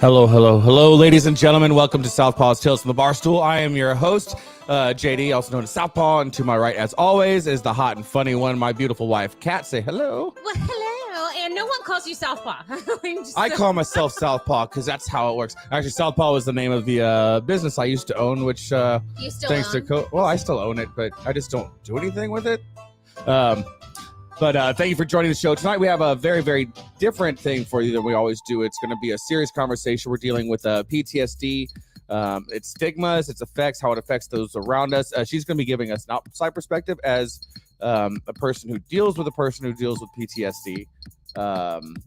Hello, ladies and gentlemen. Welcome to Southpaw's Tales from the Barstool. I am your host, JD, also known as Southpaw, and to my right, as always, is the hot and funny one, my beautiful wife, Kat. Say hello. Well, hello, and no one calls you Southpaw. I call myself Southpaw because that's how it works. Actually, Southpaw was the name of the business I used to own, which you still thanks own? to I still own it, but I just don't do anything with it. But thank you for joining the show. Tonight we have a very, very different thing for you than we always do. It's going to be a serious conversation. We're dealing with PTSD, its stigmas, its effects, how it affects those around us. She's going to be giving us an outside perspective as a person who deals with a person who deals with PTSD. And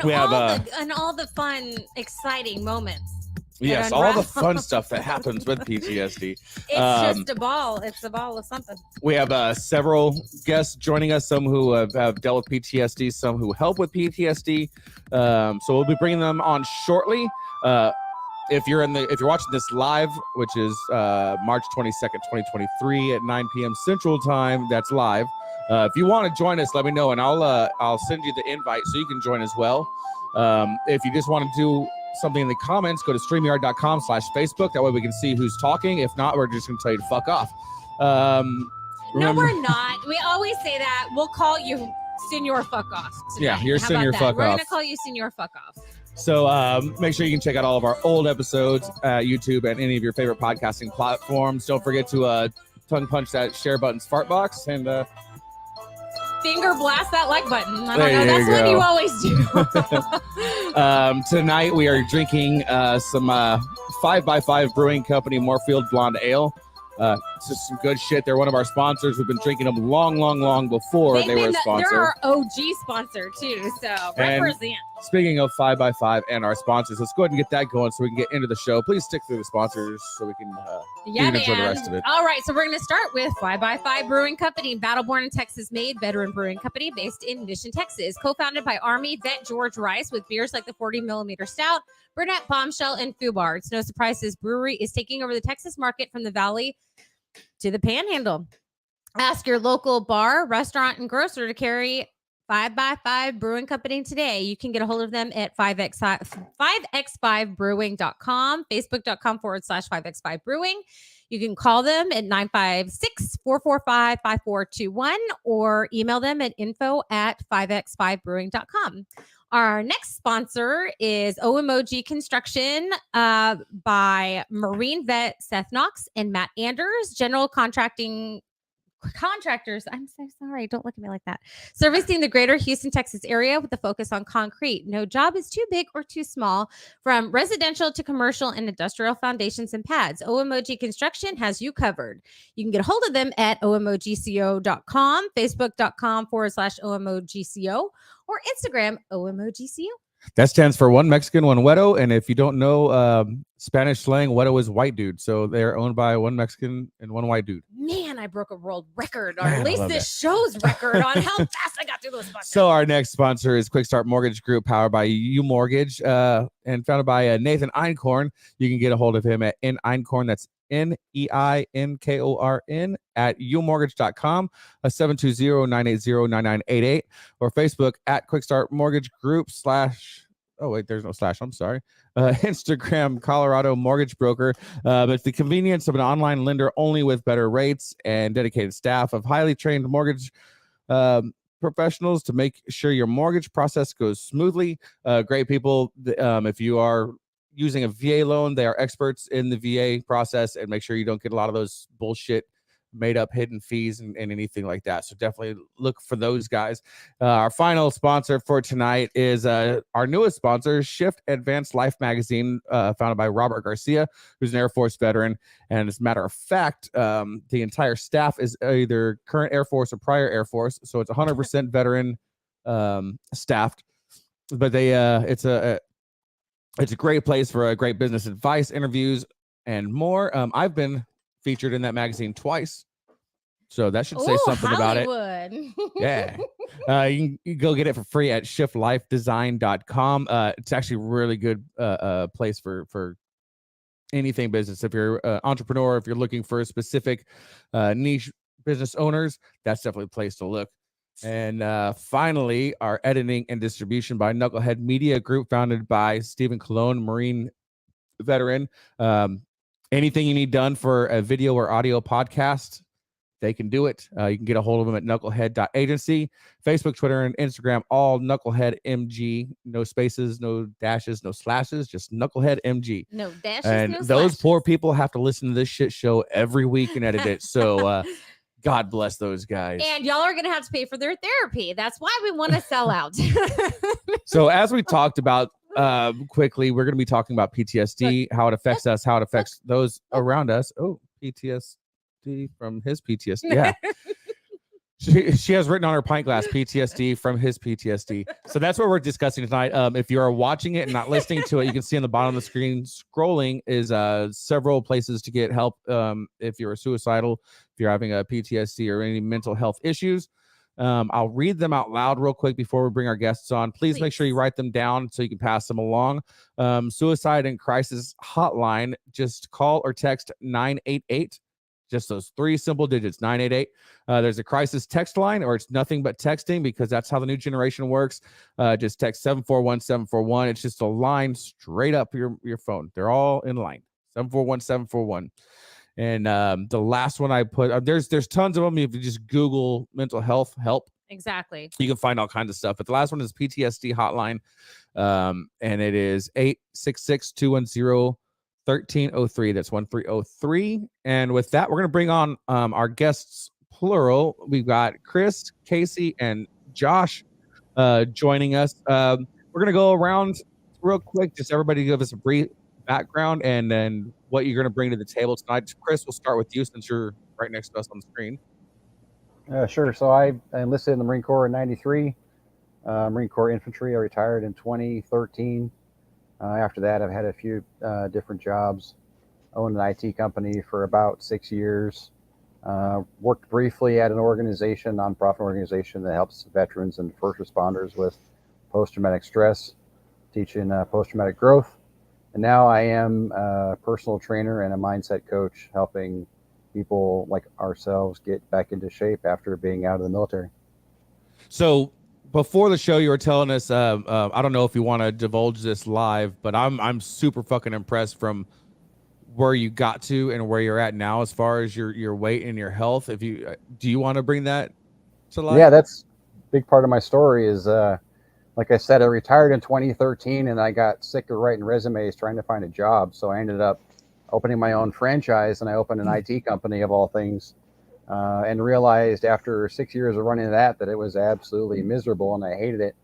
we all the fun, exciting moments. Yes, all the fun stuff that happens with PTSD. It's just a ball. It's a ball of something. We have several guests joining us, some who have dealt with PTSD, some who help with PTSD. So we'll be bringing them on shortly. If you're watching this live, which is March 22nd, 2023 at 9 p.m. Central Time, that's live. If you want to join us, let me know, and I'll send you the invite so you can join as well. If you just want to do something in the comments, go to StreamYard.com/Facebook. That way we can see who's talking. If not, we're just going to tell you to fuck off. No, we're not. We always say that. We'll call you Senor Fuck Off tonight. Yeah, you're Senor Fuck Off. We're going to call you Senor Fuck Off. So make sure you can check out all of our old episodes at YouTube and any of your favorite podcasting platforms. Don't forget to tongue punch that share button's fart box and finger blast that like button. I don't know. That's what you always do. Tonight we are drinking some 5x5 Brewing Company Moorfield Blonde Ale. It's just some good shit. They're one of our sponsors. We've been drinking them long before they were a sponsor. They're our OG sponsor too, so represent. Speaking of 5x5 and our sponsors, let's go ahead and get that going so we can get into the show. Please stick through the sponsors so we can enjoy the rest of it. All right, so we're going to start with 5x5 Brewing Company, Battle-born and Texas-made veteran brewing company based in Mission, Texas. Co-founded by Army vet George Rice with beers like the 40mm Stout, Burnett Bombshell, and Fubar. It's no surprise this brewery is taking over the Texas market from the Valley to the Panhandle. Ask your local bar, restaurant, and grocer to carry 5x5 Brewing Company today. You can get a hold of them at 5x5brewing.com, facebook.com/5x5 brewing. You can call them at 956-445-5421 or email them at info@5x5brewing.com. Our next sponsor is OMOG Construction by Marine vet Seth Knox and Matt Anders, general contractors. I'm so sorry. Don't look at me like that. Servicing the greater Houston, Texas area with a focus on concrete. No job is too big or too small, from residential to commercial and industrial foundations and pads. OMOG Construction has you covered. You can get a hold of them at omogco.com, facebook.com/omogco, or Instagram omogco. That stands for One Mexican, One Wedo. And if you don't know Spanish slang, Wedo is white dude. So they're owned by one Mexican and one white dude. Man, I broke a world record, or at least this show's record on how fast I got through those sponsors. So our next sponsor is Quick Start Mortgage Group, powered by U Mortgage and founded by Nathan Einkorn. You can get a hold of him at Einkorn. That's NEINKORN at umortgage.com, 720-980-9988, or Facebook at Quick Start Mortgage Group / oh wait, there's no slash, I'm sorry. Instagram Colorado Mortgage Broker. But it's the convenience of an online lender, only with better rates and dedicated staff of highly trained mortgage professionals to make sure your mortgage process goes smoothly. Great people. If you are using a VA loan, they are experts in the VA process, and make sure you don't get a lot of those bullshit made up hidden fees and anything like that. So definitely look for those guys. Our final sponsor for tonight is our newest sponsor, Shift Advanced Life Magazine, founded by Robert Garcia, who's an Air Force veteran. And as a matter of fact, the entire staff is either current Air Force or prior Air Force. So it's 100% veteran staffed. But it's a great place for great business advice, interviews, and more. I've been featured in that magazine twice, so that should say something Hollywood. about it. Yeah. You can go get it for free at shiftlifedesign.com. It's actually a really good place for anything business. If you're an entrepreneur, if you're looking for a specific niche business owners, that's definitely a place to look. And finally, our editing and distribution by Knucklehead Media Group, founded by Stephen Colon, Marine veteran. Anything you need done for a video or audio podcast, they can do it. You can get a hold of them at knucklehead.agency. Facebook, Twitter, and Instagram, all Knucklehead MG. No spaces, no dashes, no slashes, just Knucklehead MG. No dashes, and no those slashes. poor people have to listen to this shit show every week and edit it. So God bless those guys. And y'all are going to have to pay for their therapy. That's why we want to sell out. So as we talked about quickly, we're going to be talking about PTSD, how it affects us, how it affects those around us. Oh, PTSD from his PTSD. Yeah. She has written on her pint glass PTSD from his PTSD. So that's what we're discussing tonight. If you are watching it and not listening to it, you can see on the bottom of the screen scrolling is several places to get help if you're suicidal, if you're having a PTSD or any mental health issues. I'll read them out loud real quick before we bring our guests on. Please make sure you write them down so you can pass them along. Suicide and Crisis Hotline, just call or text 988. Just those 3 simple digits, 988. There's a crisis text line, or it's nothing but texting, because that's how the new generation works. Just text 741-741. It's just a line straight up your phone. They're all in line. 741-741. And the last one I put, there's tons of them. If you just Google mental health help, exactly, you can find all kinds of stuff. But the last one is PTSD hotline, and it is 866-210-1303. That's 1303. And with that, we're going to bring on our guests, plural. We've got Chris, Casey, and Josh joining us. We're going to go around real quick, just everybody give us a brief background and then what you're going to bring to the table tonight. Chris, we'll start with you since you're right next to us on the screen. Sure. So I enlisted in the Marine Corps in '93, Marine Corps Infantry. I retired in 2013. After that, I've had a few different jobs. Owned an IT company for about 6 years. Worked briefly at an organization, nonprofit organization that helps veterans and first responders with post-traumatic stress, teaching post-traumatic growth. And now I am a personal trainer and a mindset coach, helping people like ourselves get back into shape after being out of the military. So before the show, you were telling us, I don't know if you want to divulge this live, but I'm super fucking impressed from where you got to and where you're at now as far as your weight and your health. If you do you want to bring that to life? Yeah, that's a big part of my story is like I said, I retired in 2013 and I got sick of writing resumes trying to find a job. So I ended up opening my own franchise, and I opened an IT company of all things, and realized after 6 years of running that it was absolutely miserable and I hated it.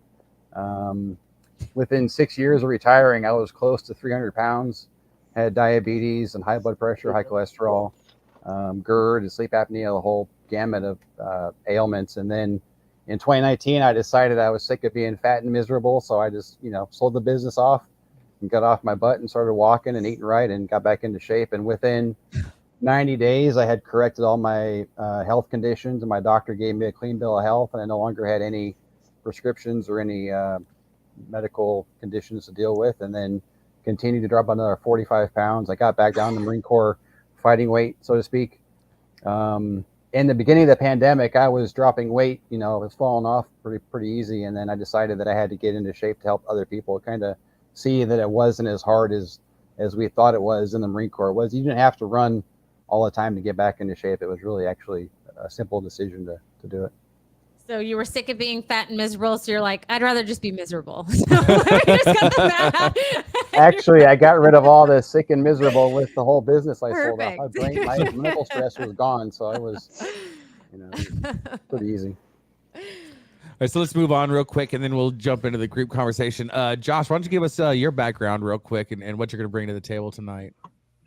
Within 6 years of retiring, I was close to 300 pounds, had diabetes and high blood pressure, high cholesterol, GERD and sleep apnea, the whole gamut of ailments. And then in 2019, I decided I was sick of being fat and miserable. So I just, sold the business off and got off my butt and started walking and eating right and got back into shape. And within 90 days, I had corrected all my health conditions, and my doctor gave me a clean bill of health, and I no longer had any prescriptions or any medical conditions to deal with. And then continued to drop another 45 pounds. I got back down to Marine Corps fighting weight, so to speak. In the beginning of the pandemic, I was dropping weight, it was falling off pretty easy. And then I decided that I had to get into shape to help other people kind of see that it wasn't as hard as we thought it was in the Marine Corps. You didn't have to run all the time to get back into shape. It was really actually a simple decision to do it. So you were sick of being fat and miserable. So you're like, I'd rather just be miserable. So let me just cut the math. Actually, I got rid of all the sick and miserable with the whole business I sold off. Perfect. My mental stress was gone. So it was, pretty easy. All right, so let's move on real quick, and then we'll jump into the group conversation. Josh, why don't you give us your background real quick and what you're going to bring to the table tonight?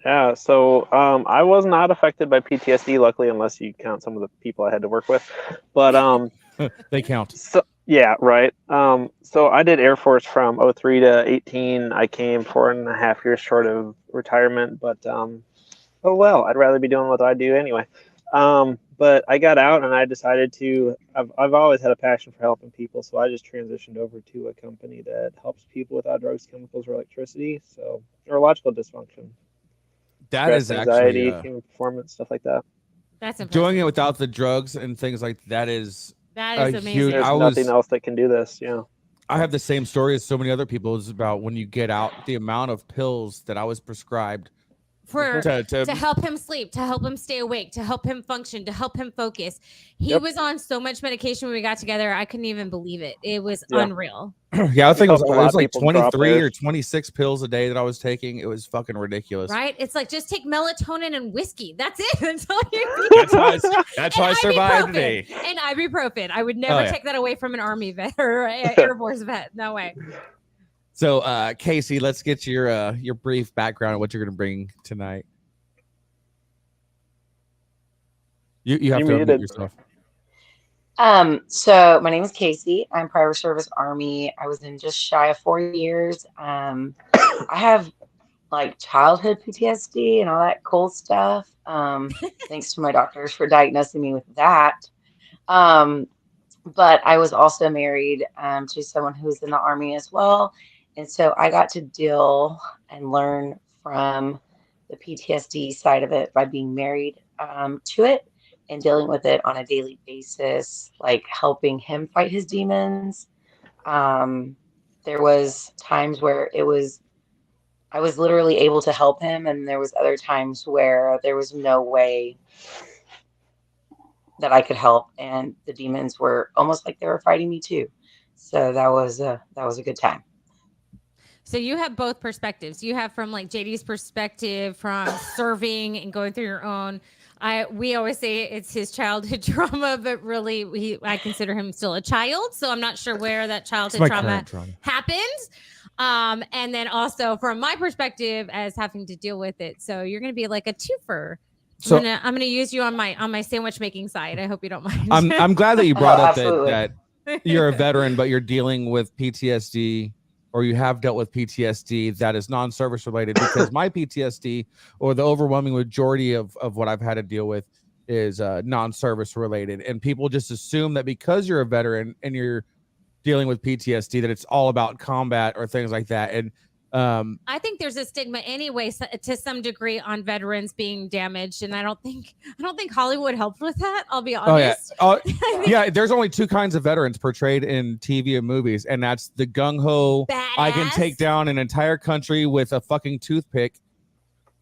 Yeah, so I was not affected by PTSD, luckily, unless you count some of the people I had to work with. But they count. So yeah, right. So I did Air Force from 03 to 18. I came 4.5 years short of retirement, but oh well, I'd rather be doing what I do anyway. But I got out and I decided I've always had a passion for helping people, so I just transitioned over to a company that helps people without drugs, chemicals, or electricity. So neurological dysfunction. That Stress, is anxiety, actually human performance, stuff like that. That's impressive. Doing it without the drugs and things like that is That a is amazing. There's I nothing was- else that can do this. Yeah. I have the same story as so many other people. It's about when you get out, the amount of pills that I was prescribed For to to help him sleep, to help him stay awake, to help him function, to help him focus. He Yep. was on so much medication when we got together. I couldn't even believe it. It was Yeah. unreal. yeah, I think helped a lot it was of like people drop 23 or theirs. 26 pills a day that I was taking. It was fucking ridiculous. Right? It's like just take melatonin and whiskey. That's it. That's all you need. That's how I survived ibuprofen. today. And ibuprofen. I would never yeah. take that away from an Army vet or Air Force vet. No way. So, Casey, let's get your brief background on what you're going to bring tonight. You have You to unmute muted. yourself. So my name is Casey. I'm private service Army. I was in just shy of 4 years. I have like childhood PTSD and all that cool stuff. Thanks to my doctors for diagnosing me with that. But I was also married to someone who was in the Army as well. And so I got to deal and learn from the PTSD side of it by being married to it and dealing with it on a daily basis, like helping him fight his demons. There was times where I was literally able to help him, and there was other times where there was no way that I could help, and the demons were almost like they were fighting me too. So that was a good time. So you have both perspectives. You have from like JD's perspective from serving and going through your own. We always say it's his childhood trauma, but really I consider him still a child. So I'm not sure where that childhood trauma happens. And then also from my perspective as having to deal with it. So you're going to be like a twofer. So I'm gonna use you on my sandwich making side. I hope you don't mind. I'm glad that you brought up absolutely. that you're a veteran, but you're dealing with PTSD, or you have dealt with PTSD that is non-service related, because my PTSD, or the overwhelming majority of what I've had to deal with, is non-service related. And people just assume that because you're a veteran and you're dealing with PTSD, that it's all about combat or things like that. And I think there's a stigma anyway, to some degree, on veterans being damaged, and I don't think Hollywood helped with that. I'll be honest. Yeah, there's only two kinds of veterans portrayed in TV and movies, and that's the gung-ho, I can take down an entire country with a fucking toothpick,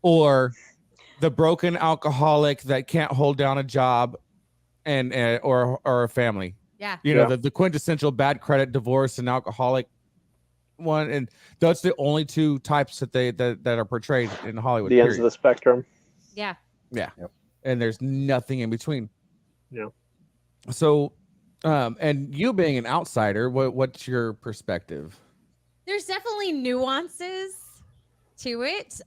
or the broken alcoholic that can't hold down a job and or a family. Yeah. You know, the quintessential bad credit, divorce, and alcoholic one, and that's the only two types that are portrayed in Hollywood. The ends of the spectrum. Yeah. Yep. And there's nothing in between. Yeah. So, and you being an outsider, what's your perspective? There's definitely nuances to it.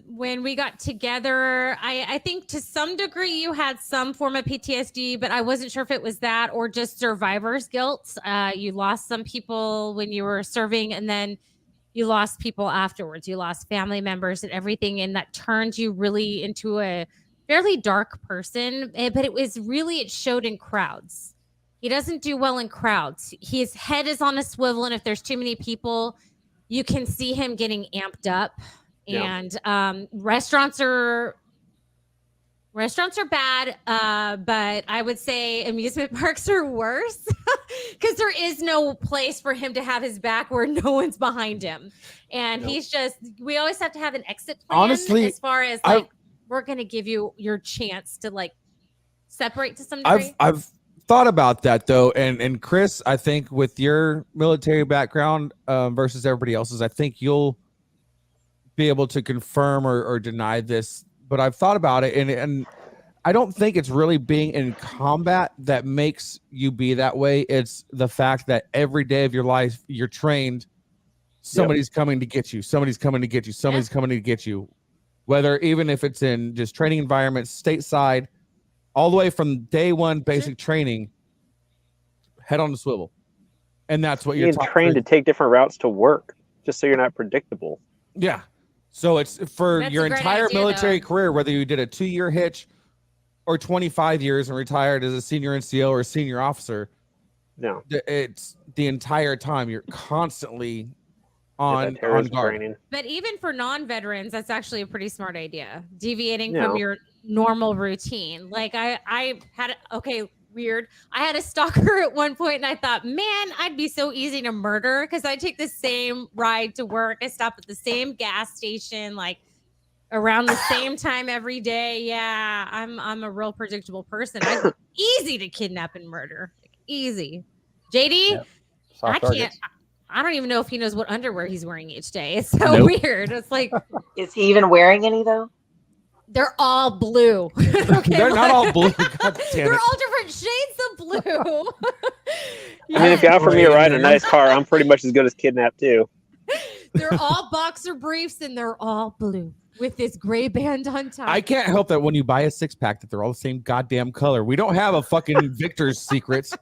When we got together, I think to some degree you had some form of PTSD, but I wasn't sure if it was that or just survivor's guilt. You lost some people when you were serving, and then you lost people afterwards. You lost family members and everything, and that turned you really into a fairly dark person. But it showed in crowds. He doesn't do well in crowds. His head is on a swivel, and if there's too many people, you can see him getting amped up. And restaurants are bad, but I would say amusement parks are worse because there is no place for him to have his back where no one's behind him. And we always have to have an exit plan. Honestly, as far as like, we're going to give you your chance to like separate to some degree. I've thought about that though, and Chris, I think with your military background versus everybody else's, I think you'll be able to confirm or deny this. But I've thought about it, and I don't think it's really being in combat that makes you be that way. It's the fact that every day of your life you're trained. Somebody's coming to get you. Somebody's coming to get you. Somebody's coming to get you. Whether even if it's in just training environments, stateside, all the way from day one basic training, head on the swivel. And that's what you're trained to take different routes to work just so you're not predictable. Yeah. So it's for your entire military career, whether you did a 2-year hitch or 25 years and retired as a senior NCO or a senior officer. No. It's the entire time you're constantly on guard. Training. But even for non-veterans, that's actually a pretty smart idea. Deviating from your normal routine. Like I had weird. I had a stalker at one point and I thought, man, I'd be so easy to murder because I take the same ride to work. I stop at the same gas station, like around the same time every day. Yeah, I'm a real predictable person. I'm easy to kidnap and murder. Like, easy. JD, Yep. I Soft targets. I don't even know if he knows what underwear he's wearing each day. It's so weird. It's like, Is he even wearing any though? they're all blue. Okay, They're not all blue. God damn they're it. all different shades of blue. I mean, if you offer me a ride in a nice car, I'm pretty much as good as kidnapped too. They're all boxer briefs and they're all blue with this gray band on top. I can't help that when you buy a 6-pack that they're all the same goddamn color. We don't have a fucking Victor's Secrets.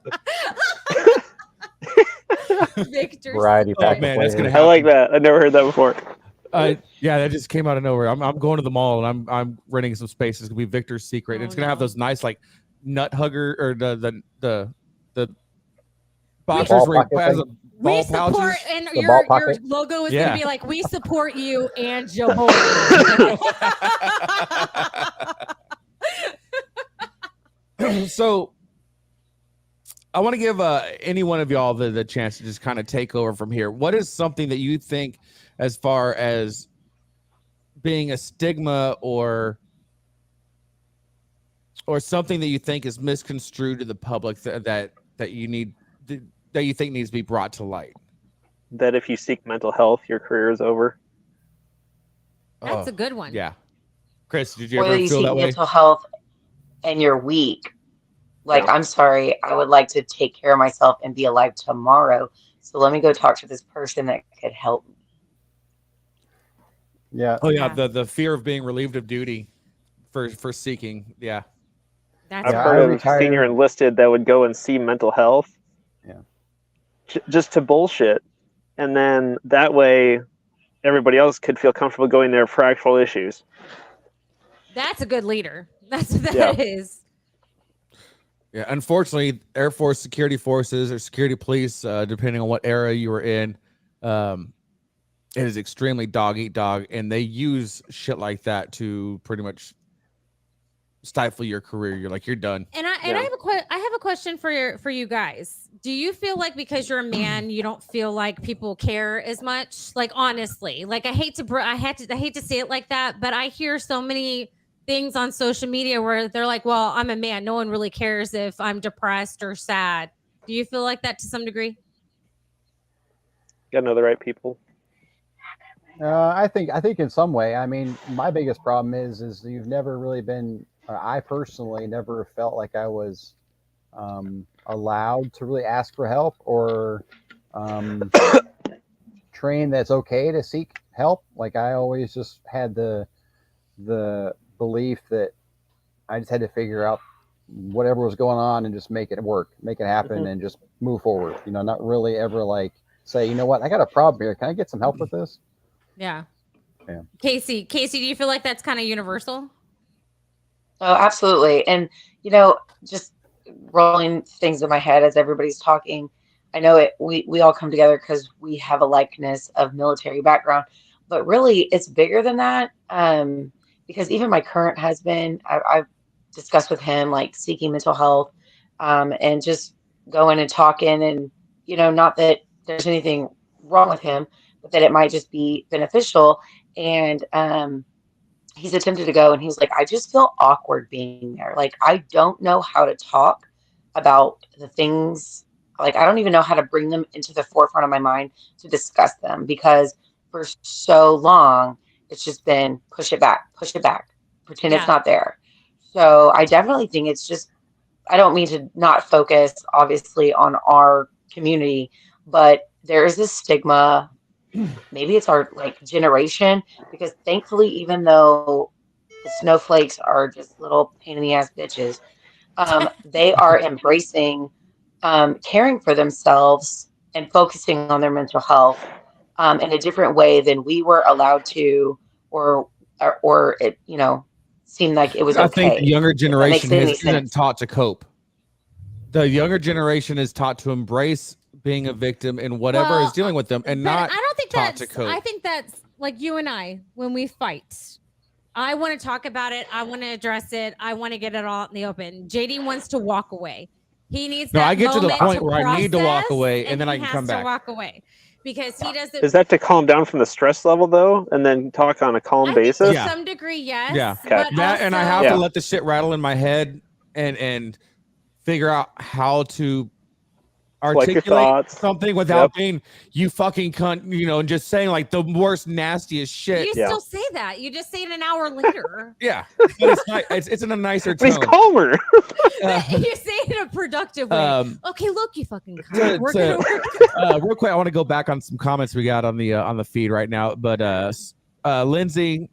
Victor's Variety Oh pack. man, that's gonna I happen. like that. I've never heard that before. Yeah, that just came out of nowhere. I'm going to the mall and I'm renting some space. It's gonna be Victor's Secret. Oh, It's gonna have those nice like nut hugger or the boxers ball where it pocket has thing? a we ball support, pouches. and The your ball pocket? logo is Yeah. gonna be like, we support you and Jehovah. So I want to give any one of y'all the chance to just kind of take over from here. What is something that you think, as far as being a stigma or something that you think is misconstrued to the public that you need that you think needs to be brought to light? That if you seek mental health, your career is over. That's Oh, a good one. yeah. Chris, did you Or ever that you feel seek that way? mental health and you're weak. Like, Yeah. I'm sorry, I would like to take care of myself and be alive tomorrow. So let me go talk to this person that could help me. Yeah. Oh yeah, Yeah. the fear of being relieved of duty for seeking. Yeah. That's I've Yeah, heard I of retired. senior enlisted that would go and see mental health. Yeah. Just to bullshit. And then that way everybody else could feel comfortable going there for actual issues. a good leader. That's what that Yeah. is. Yeah, unfortunately, Air Force security forces or security police, depending on what era you were in, it is extremely dog eat dog, and they use shit like that to pretty much stifle your career. You're like, you're done. And I Yeah. have a question for you guys. Do you feel like because you're a man, you don't feel like people care as much? Like, honestly, like I hate to say it like that, but I hear so many things on social media where they're like, well, I'm a man, no one really cares if I'm depressed or sad. Do you feel like that to some degree? Gotta know the right people. I think in some way. I mean, my biggest problem is you've never really been. I personally never felt like I was allowed to really ask for help or trained that's okay to seek help. Like I always just had the belief that I just had to figure out whatever was going on and just make it work, make it happen, and just move forward. You know, not really ever like say, you know what, I got a problem here. Can I get some help with this? Yeah. Yeah. Casey, do you feel like that's kind of universal? Oh, absolutely. And, you know, just rolling things in my head as everybody's talking. I know it. We all come together because we have a likeness of military background, but really it's bigger than that. Because even my current husband, I've discussed with him like seeking mental health, and just going and talking, and you know, not that there's anything wrong with him, but that it might just be beneficial. And he's attempted to go, and he's like, I just feel awkward being there. Like I don't know how to talk about the things. Like I don't even know how to bring them into the forefront of my mind to discuss them because for so long it's just been push it back, pretend it's not there. So I definitely think it's just, I don't mean to not focus obviously on our community, but there is this stigma. Maybe it's our like generation, because thankfully, even though the snowflakes are just little pain in the ass bitches, they are embracing caring for themselves and focusing on their mental health in a different way than we were allowed to, or it, you know, seemed like it was I okay. think the younger generation any isn't sense. taught to cope. The younger generation is taught to embrace being a victim in whatever is dealing with them, and but not I don't think taught that's to cope. I think that's like you and I when we fight. I want to talk about it. I want to address it. I want to get it all out in the open. JD wants to walk away. He needs No, that I get to the moment point where I need to walk process, away, and then I he can has come to back. walk away because he doesn't. Is that to calm down from the stress level though, and then talk on a calm I think basis? to Yeah. some degree, yes. Yeah. Okay. But That, and I have also- to let the shit rattle in my head and figure out how to Collect your articulate thoughts. something without Yep. being you fucking cunt, you know, and just saying like the worst, nastiest shit. You Yeah. still say that. You just say it an hour later. Yeah, but it's not. It's in a nicer But he's tone. calmer. You say it in a productive way. Okay, look, you fucking cunt. We're gonna work. Real quick, I want to go back on some comments we got on the feed right now. But Lindsay,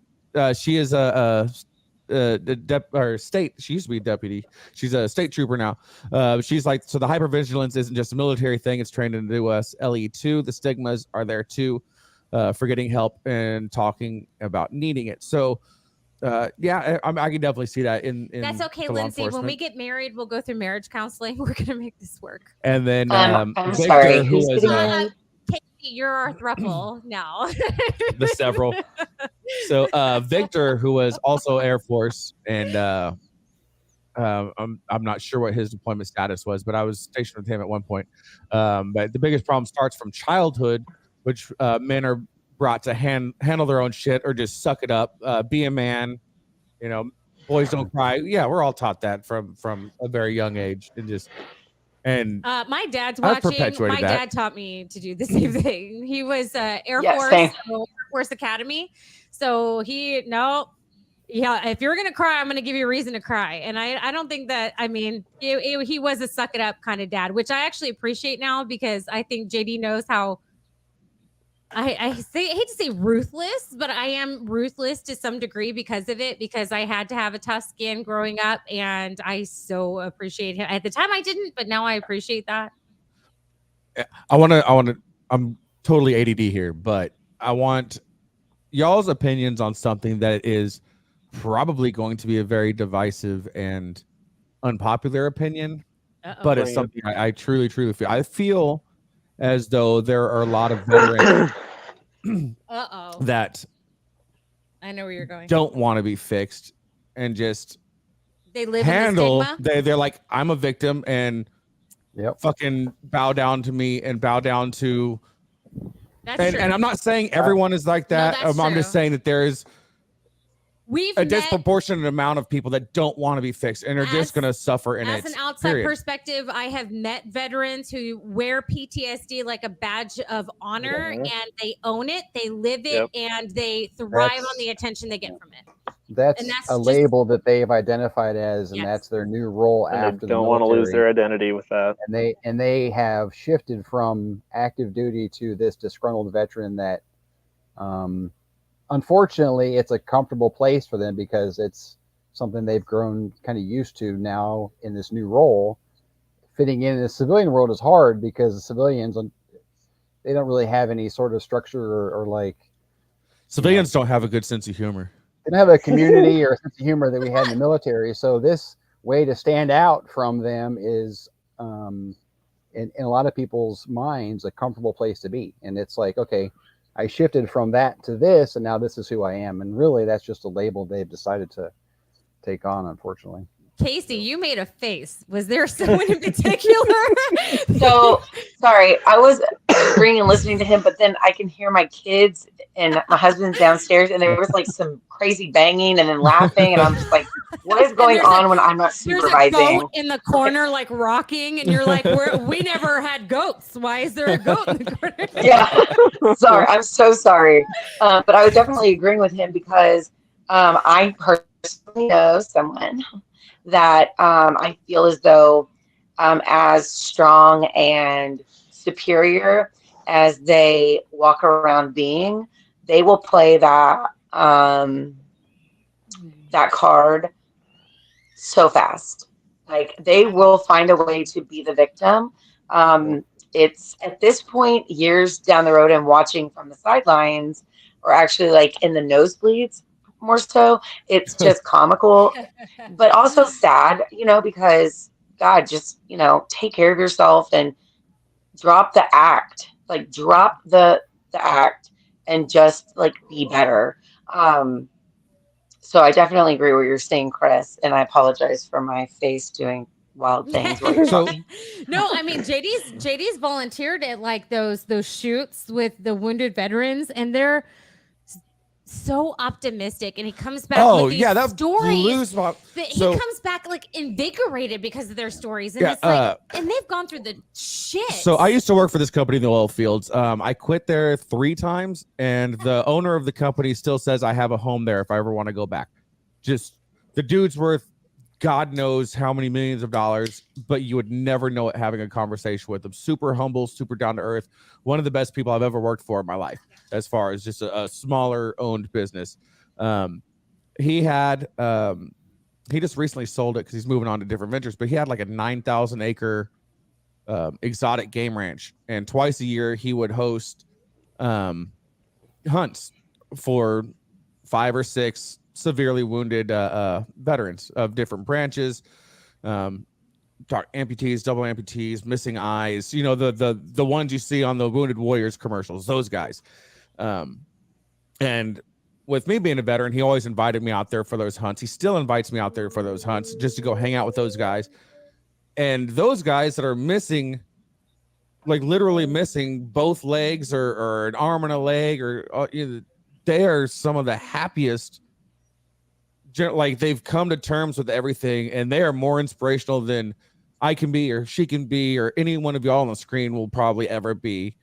she is state. She used to be a deputy. She's a state trooper now. She's like, so the hypervigilance isn't just a military thing. It's trained into us LE2. The stigmas are there too, for getting help and talking about needing it. So, yeah, I can definitely see that in That's okay, the law Lindsay. When we enforcement. get married, we'll go through marriage counseling. We're gonna make this work. And then I'm Victor, sorry, who who's was getting married? Casey, you're our thruple now. the several. So Victor, who was also Air Force, and I'm not sure what his deployment status was, but I was stationed with him at one point. But the biggest problem starts from childhood, which men are brought to handle their own shit or just suck it up, be a man. You know, boys don't cry. Yeah, we're all taught that from a very young age, and My dad's I've watching. perpetuated My that. dad taught me to do the same thing. He was Air Yeah, Force, same. Air Force Academy. So if you're gonna cry, I'm gonna give you a reason to cry. And I don't think that. I mean, he was a suck it up kind of dad, which I actually appreciate now because I think JD knows how. I hate to say ruthless, but I am ruthless to some degree because of it, because I had to have a tough skin growing up, and I so appreciate him. At the time I didn't, but now I appreciate that. I'm totally ADD here, but I want y'all's opinions on something that is probably going to be a very divisive and unpopular opinion, Uh-oh. but it's something I truly feel. I feel as though there are a lot of veterans that I know where you're going. don't want to be fixed and just They live handle. in the stigma. They're like, I'm a victim and fucking bow down to me and bow down to. That's true. And I'm not saying everyone is like that. that's I'm just true. saying that there is We've a met, disproportionate amount of people that don't want to be fixed and are just going to suffer in it. as an outside perspective, I have met veterans who wear PTSD like a badge of honor, and they own it, they live it, and they thrive on the attention they get from it. That's that's a just- label that they've identified as, and Yes. that's their new role And after they don't the want to lose military. their identity with that. And they have shifted from active duty to this disgruntled veteran that unfortunately it's a comfortable place for them because it's something they've grown kind of used to now in this new role. Fitting in the civilian world is hard because the civilians, they don't really have any sort of structure or like Civilians don't have a good sense of humor. they don't have a community or a sense of humor that we had in the military. So this way to stand out from them is in a lot of people's minds a comfortable place to be. And it's like, okay, I shifted from that to this, and now this is who I am. And really, that's just a label they've decided to take on, unfortunately. Casey, you made a face. Was there someone in particular? So sorry, I was agreeing and listening to him, but then I can hear my kids and my husband's downstairs, and there was like some crazy banging and then laughing, and I'm just like, what is going on when I'm not There's a supervising? goat in the corner, like rocking, and you're like, we never had goats. Why is there a goat in the corner? Yeah, sorry, I'm so sorry, but I was definitely agreeing with him because I personally know someone that I feel as though as strong and superior as they walk around being, they will play that that card so fast. Like they will find a way to be the victim. It's at this point, years down the road and watching from the sidelines or actually like in the nosebleeds more so, it's just comical, but also sad, because God, just, take care of yourself and drop the act, like drop the act and just like be better. So I definitely agree with what you're saying, Chris, and I apologize for my face doing wild things while you're So- talking. No, I mean JD's volunteered at like those shoots with the wounded veterans, and they're so optimistic, and he comes back with these that stories. blues He So- comes back like invigorated because of their stories, and Yeah, it's like, and they've gone through the shit. So I used to work for this company in the oil fields. I quit there 3 times, and the owner of the company still says I have a home there if I ever want to go back. Just the dude's worth God knows how many millions of dollars, but you would never know it having a conversation with him. Super humble, super down to earth. One of the best people I've ever worked for in my life, as far as just a smaller owned business. He just recently sold it because he's moving on to different ventures, but he had like a 9,000 acre exotic game ranch, and twice a year he would host hunts for 5 or 6 severely wounded veterans of different branches, amputees, double amputees, missing eyes, the ones you see on the Wounded Warriors commercials, those guys. And with me being a veteran, he always invited me out there for those hunts. He still invites me out there for those hunts just to go hang out with those guys. And those guys that are missing, like literally missing both legs or an arm and a leg, they are some of the happiest. Like they've come to terms with everything, and they are more inspirational than I can be, or she can be, or any one of y'all on the screen will probably ever be.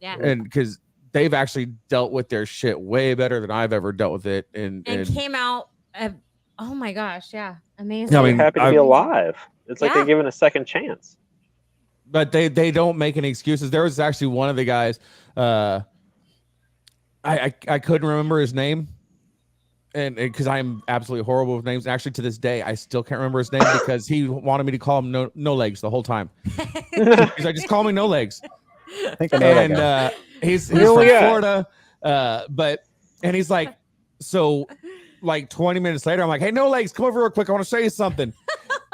Yeah. And because they've actually dealt with their shit way better than I've ever dealt with it. And came out, oh my gosh, yeah, amazing. I They're mean, happy to be alive. It's like Yeah. they're given a second chance. But they don't make any excuses. There was actually one of the guys, I couldn't remember his name, and because I'm absolutely horrible with names. Actually, to this day, I still can't remember his name because he wanted me to call him no legs the whole time. He's like, just call me no legs. I think I know that And guy. he's Really? from Florida, and he's like, so like 20 minutes later, I'm like, hey, no legs, come over real quick, I want to show you something.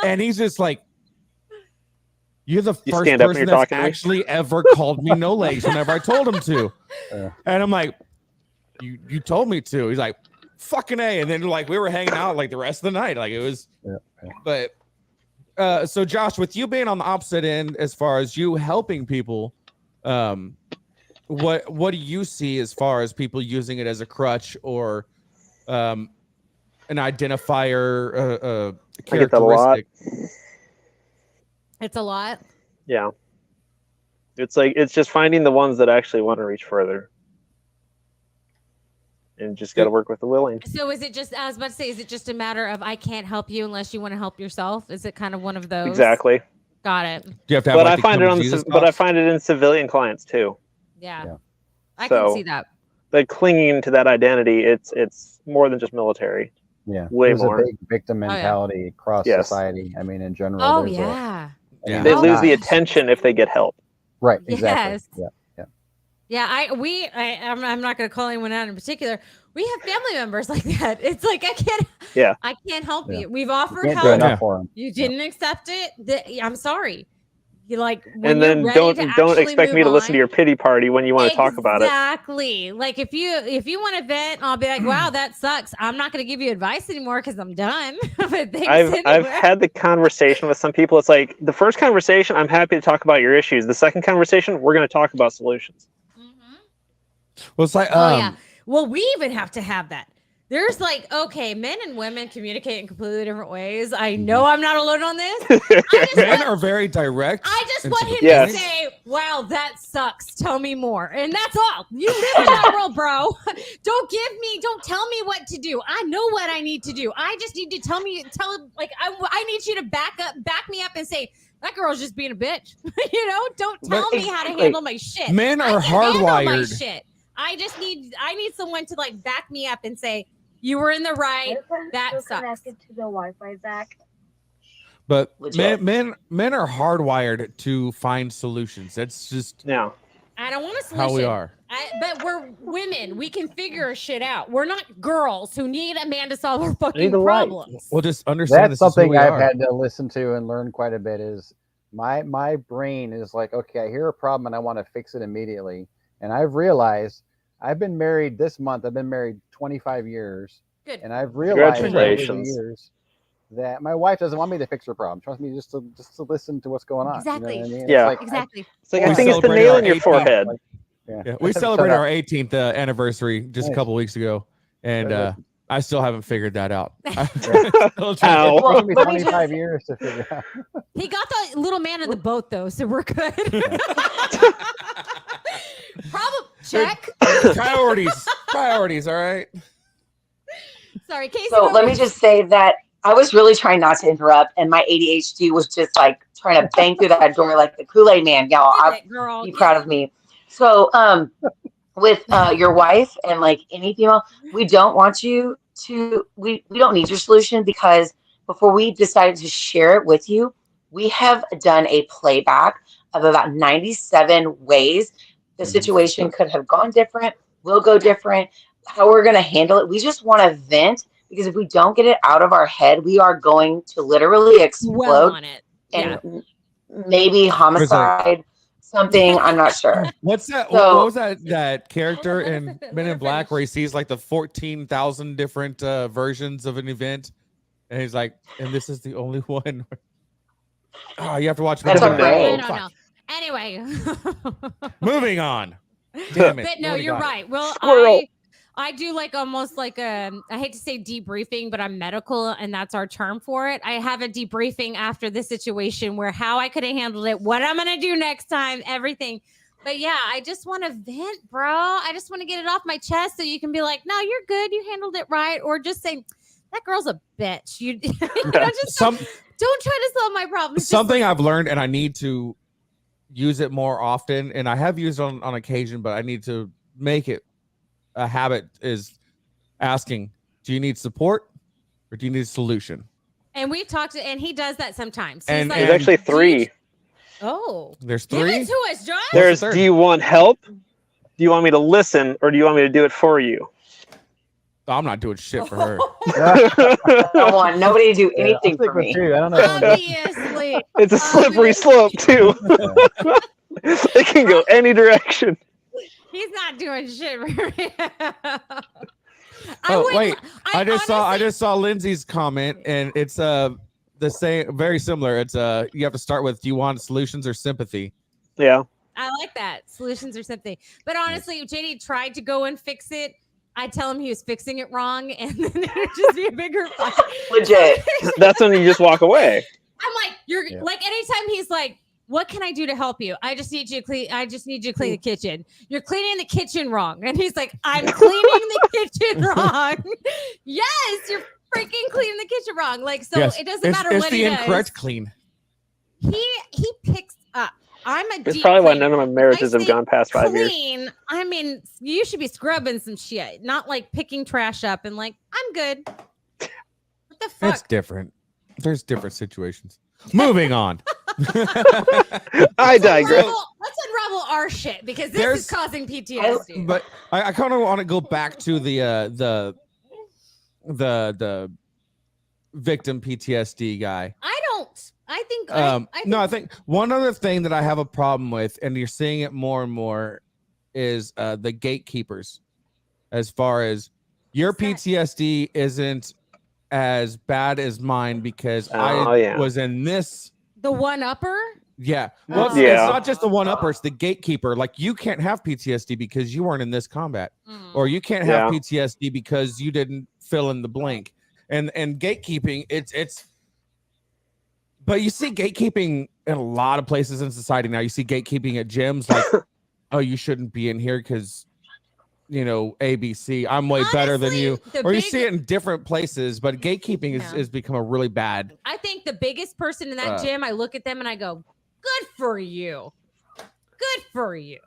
And he's just like, you're the You first stand up when person you're that's talking to me? actually ever called me no legs whenever I told him to. And I'm like, you told me to. He's like, fucking A. And then like we were hanging out like the rest of the night. Like it was, but so Josh, with you being on the opposite end as far as you helping people, what do you see as far as people using it as a crutch or an identifier, I get that a lot. characteristic? It's a lot. Yeah. It's like it's just finding the ones that actually want to reach further. And just got to work with the willing. So is it just, I was about to say, is it just a matter of I can't help you unless you want to help yourself? Is it kind of one of those? Exactly. Got it. Do you have to have But like, I the find it come on to Jesus but I box? find it in civilian clients too. Yeah. I So- can see that. Like clinging to that identity, it's more than just military. Yeah, Way there's more. a big victim yeah. mentality across Yes. society. I mean, in general. Oh, there's yeah. Yeah. They Oh, lose the gosh. attention if they get help. right, exactly. Yes. Yeah. Yeah, I'm not going to call anyone out in particular. We have family members like that. It's like I can't help Yeah. you. We've You offered can't do help. enough Yeah. for them. You didn't accept it. I'm sorry. You like when And then you're ready don't to actually expect me to move listen to on- your pity party when you want to talk about it. Exactly. Like if you want to vent, I'll be like, wow, that sucks. I'm not going to give you advice anymore because I'm done. But thanks I've anyway. had the conversation with some people. It's like the first conversation, I'm happy to talk about your issues. The second conversation, we're going to talk about solutions. Mhm. Well, it's like, Oh yeah. Well, we even have to have that. There's like, okay, men and women communicate in completely different ways. I know I'm not alone on this. I just men want, are very direct. I just and want to the him Yes. to say, wow, that sucks. Tell me more. And that's all. You live in that world, bro. Don't tell me what to do. I know what I need to do. I just need to I need you to back me up and say, that girl's just being a bitch. Don't tell But- me how to handle my shit. Men I are can handle my hardwired. shit. I need someone to like back me up and say, you were in the right. That sucks. Connected to the Wi-Fi, Zach. But Legit. men are hardwired to find solutions. That's just Yeah. I don't want a solution. how we are. But we're women. We can figure shit out. We're not girls who need a man to solve our Need fucking the light. problems. We'll just understand That's this is who something we I've are. had to listen to and learn quite a bit. Is my brain is like, okay, I hear a problem and I want to fix it immediately. And I've realized I've been married this month. I've been married 25 years, Good. and I've realized over the Congratulations. years that my wife doesn't want me to fix her problem. She wants me just to listen to what's going on. Exactly. You know what I mean? Yeah. It's like, Exactly. It's like, We I think it's the celebrated nail our in your 18th forehead. Yeah, we celebrated our 18th anniversary just a Nice. couple weeks ago, and I still haven't figured that out. Still trying to- Ow. It's taken me Let me 25 just- years to figure out. He got the little man in the boat though, so we're good. Problem check. Priorities, all right. Sorry, Casey. So go let me ahead. just say that I was really trying not to interrupt, and my ADHD was just like trying to bang through that door like the Kool-Aid man. Y'all, Get I'll it, girl. be Get proud it. of me. So with your wife and like any female, we don't want you to, we don't need your solution, because before we decided to share it with you, we have done a playback of about 97 ways the situation could have gone different, will go different, how we're going to handle it. We just want to vent, because if we don't get it out of our head, we are going to literally explode Well on it. Yeah. and maybe homicide, something. I'm not sure. What's that? So- What was that character in Men in Black where he sees like the 14,000 different versions of an event, and he's like, "And this is the only one." Oh, you have to watch. Men That's in a Black. great- I Oh, don't fuck. know. Anyway. Moving on. Damn it. But no, Already you're got it. right. Well, Squirrel. I do like almost like I hate to say debriefing, but I'm medical and that's our term for it. I have a debriefing after the situation where how I could have handled it, what I'm gonna do next time, everything. But yeah, I just want to vent, bro. I just want to get it off my chest so you can be like, no, you're good. You handled it right. Or just say, that girl's a bitch. You, you know, just don't try to solve my problems. Just Something I've learned, and I need to use it more often, and I have used it on occasion, but I need to make it a habit, is asking, do you need support or do you need a solution? and we've talked to, and he does that sometimes. He's And- like, There's actually "Do you- three. Oh, There's give three. it to us, John. There's, third? do you want help? Do you want me to listen, or do you want me to do it for you? I'm not doing shit for her. I don't want nobody to do Yeah, anything I'll stick for with me. you. I don't know. Obviously. It's a slippery slope too. It can go any direction. He's not doing shit for me. Oh, wait. I honestly- just saw Lindsay's comment, and it's the same, very similar. It's you have to start with, do you want solutions or sympathy? Yeah. I like that. Solutions or something. But honestly, if JD tried to go and fix it, I'd tell him he was fixing it wrong, and then it would just be a bigger fight. Legit. That's when you just walk away. I'm like, you're Yeah. like, anytime he's like, what can I do to help you? I just need you to clean. I just need you to clean the kitchen. You're cleaning the kitchen wrong. And he's like, I'm cleaning the kitchen wrong. Yes, you're freaking cleaning the kitchen wrong. Like, so Yes. it doesn't It's, matter it's what the he does. incorrect clean. He picks up. I'm a It's deep probably why cleaner. none of my marriages I have say gone past 5 years. Clean. I mean, you should be scrubbing some shit, not like picking trash up and like, I'm good. What the fuck? It's different. There's different situations. Moving on. I digress. Let's unravel our shit because this There's- is causing PTSD. But I kind of want to go back to the victim PTSD guy. I don't. I think. I think one other thing that I have a problem with, and you're seeing it more and more, is the gatekeepers. As far as your What's that? PTSD isn't as bad as mine because Oh, I yeah. was in this. the one upper. Yeah. Well, it's, Yeah. it's not just the one upper, it's the gatekeeper. Like, you can't have PTSD because you weren't in this combat, or you can't have Yeah. PTSD because you didn't fill in the blank. And gatekeeping, it's but you see gatekeeping in a lot of places in society now. You see gatekeeping at gyms, like, oh, you shouldn't be in here because, you know, ABC, I'm way better than Honestly, you. the Or you big- see it in different places, but gatekeeping Yeah. is become a really bad. I think the biggest person in that gym, I look at them and I go, "Good for you, good for you."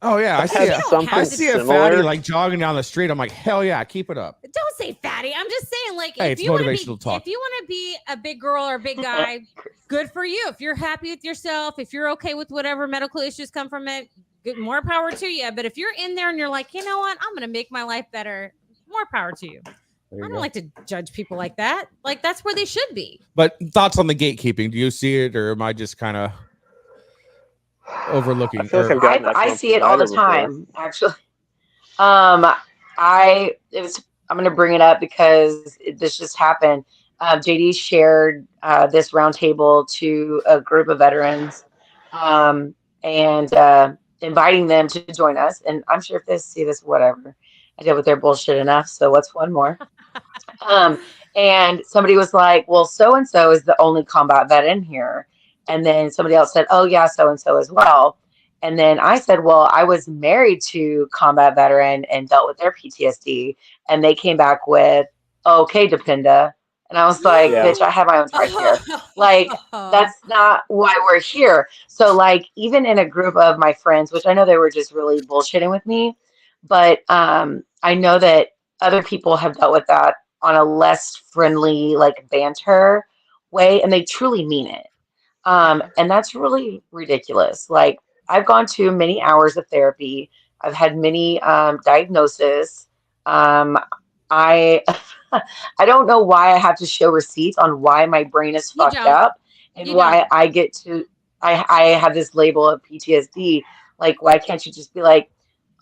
Oh yeah, I I've see had it. something I see a similar. fatty like jogging down the street. I'm like, hell yeah, keep it up. Don't say fatty. I'm just saying, like, Hey, if it's you want to be, motivational talk. if you want to be a big girl or a big guy, good for you. If you're happy with yourself, if you're okay with whatever medical issues come from it, good, more power to you. But if you're in there and you're like, you know what, I'm gonna make my life better, more power to you. There I you don't go. like to judge people like that. Like, that's where they should be. But thoughts on the gatekeeping? Do you see it, or am I just kind of overlooking? I feel like or- I've gotten that I from a see it all the provider before. time, actually. I'm going to bring it up because this just happened. JD shared this roundtable to a group of veterans, and inviting them to join us. And I'm sure if they see this, whatever. I deal with their bullshit enough. So what's one more? And somebody was like, well, so and so is the only combat vet in here. And then somebody else said, oh, yeah, so and so as well. And then I said, well, I was married to combat veteran and dealt with their PTSD. And they came back with, okay, Dependa. And I was like, Yeah. bitch, I have my own tribe here. Like, that's not why we're here. So, like, even in a group of my friends, which I know they were just really bullshitting with me, but I know that other people have dealt with that on a less friendly, like banter way, and they truly mean it. And that's really ridiculous. Like, I've gone to many hours of therapy. I've had many diagnoses. I I don't know why I have to show receipts on why my brain is You fucked don't. up and You why don't. I get to I have this label of PTSD. Like, why can't you just be like,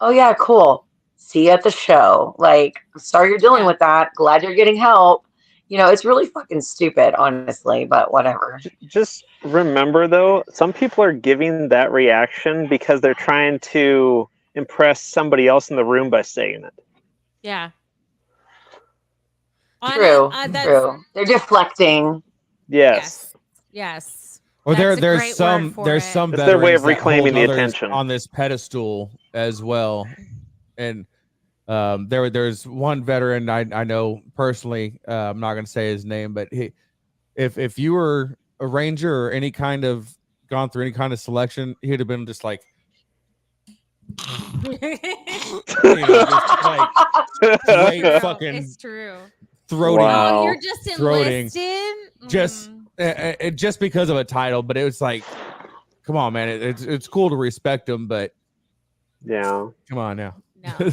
oh yeah, cool. See you at the show. Like, I'm sorry you're dealing Yeah. with that. Glad you're getting help. You know, it's really fucking stupid, honestly, but whatever. Just remember, though, some people are giving that reaction because they're trying to impress somebody else in the room by saying it. Yeah. True, That's, true. They're deflecting. Yes. Yes. Or That's a there's great some word for there's it. some It's their way of veterans that reclaiming hold the others attention. on this pedestal as well. And there's one veteran I know personally. I'm not gonna say his name, but if you were a ranger or any kind of gone through any kind of selection, he'd have been just like, just like straight True. fucking It's true. throating, Wow. Oh, you're just Throating. enlisted. just just because of a title. But it was like, come on, man, it's cool to respect him, but Yeah. come on now. No.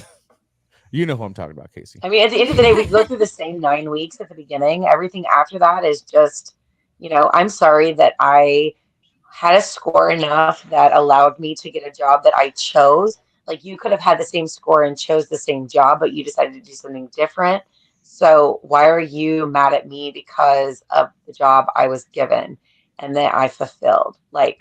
You know who I'm talking about, Casey. I mean, at the end of the day, we go through the same 9 weeks at the beginning. Everything after that is just, you know, I'm sorry that I had a score enough that allowed me to get a job that I chose. Like, you could have had the same score and chose the same job, but you decided to do something different. So why are you mad at me because of the job I was given and that I fulfilled? Like,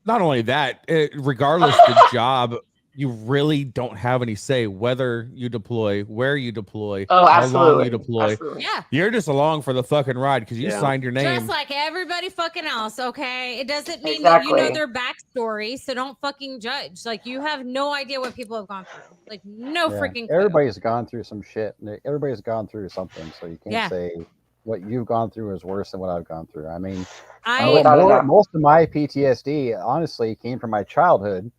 Not only that, regardless the job, you really don't have any say whether you deploy, where you deploy, oh, how long you absolutely. deploy. Absolutely. Yeah. You're just along for the fucking ride because you Yeah. signed your name. Just like everybody fucking else, okay? It doesn't mean that you know Exactly. their backstory, so don't fucking judge. Like, you have no idea what people have gone through. Like, no Yeah. freaking clue. Everybody's gone through some shit. Everybody's gone through something, so you can't Yeah. say what you've gone through is worse than what I've gone through. I mean, Oh, without a doubt. most of my PTSD, honestly, came from my childhood,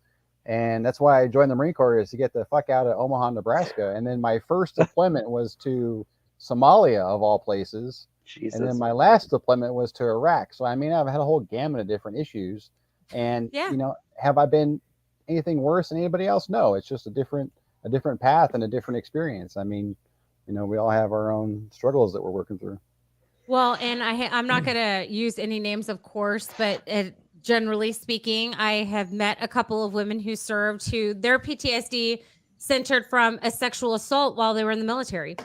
and that's why I joined the Marine Corps, is to get the fuck out of Omaha, Nebraska. And then my first deployment was to Somalia, of all places. Jesus. And then my last deployment was to Iraq. So I mean, I've had a whole gamut of different issues. And Yeah. you know, have I been anything worse than anybody else? No, it's just a different path and a different experience. I mean, you know, we all have our own struggles that we're working through. Well, and I'm not going to use any names, of course, but generally speaking, I have met a couple of women who served who their PTSD centered from a sexual assault while they were in the military.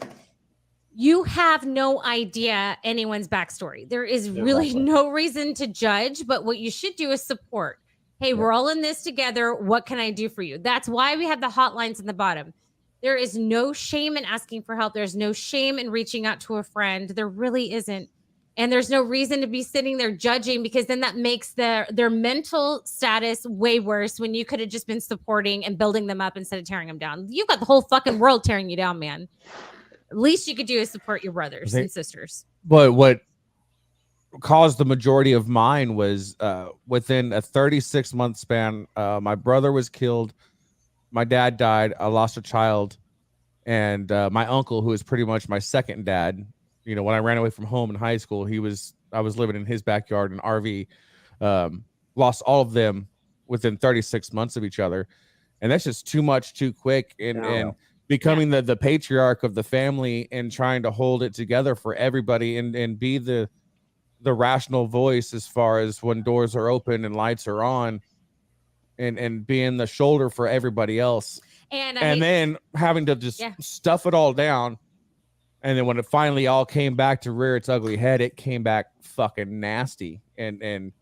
You have no idea anyone's backstory. There is really no reason to judge, but what you should do is support. Hey, we're all in this together. What can I do for you? That's why we have the hotlines in the bottom. There is no shame in asking for help. There's no shame in reaching out to a friend. There really isn't. And there's no reason to be sitting there judging, because then that makes their mental status way worse when you could have just been supporting and building them up instead of tearing them down. You've got the whole fucking world tearing you down, man. Least you could do is support your brothers and sisters. But what caused the majority of mine was within a 36-month span, my brother was killed, my dad died, I lost a child, and my uncle, who was pretty much my second dad, you know, when I ran away from home in high school, I was living in his backyard in RV, lost all of them within 36 months of each other. And that's just too much, too quick. And becoming the patriarch of the family and trying to hold it together for everybody and be the rational voice as far as when doors are open and lights are on, and being the shoulder for everybody else. And then having to just stuff it all down And then when it finally all came back to rear its ugly head, it came back fucking nasty. And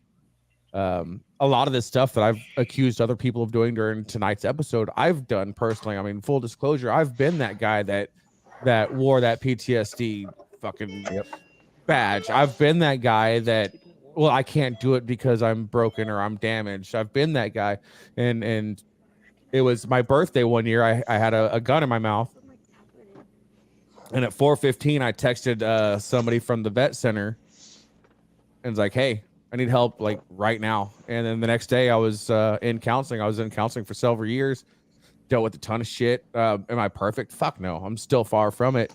a lot of this stuff that I've accused other people of doing during tonight's episode, I've done personally. I mean, full disclosure, I've been that guy that wore that PTSD fucking badge. I've been that guy that, well, I can't do it because I'm broken or I'm damaged. I've been that guy. And it was my birthday one year. I had a gun in my mouth. And at 4:15, I texted somebody from the vet center and was like, hey, I need help like right now. And then the next day I was in counseling. I was in counseling for several years, dealt with a ton of shit. Am I perfect? Fuck no. I'm still far from it.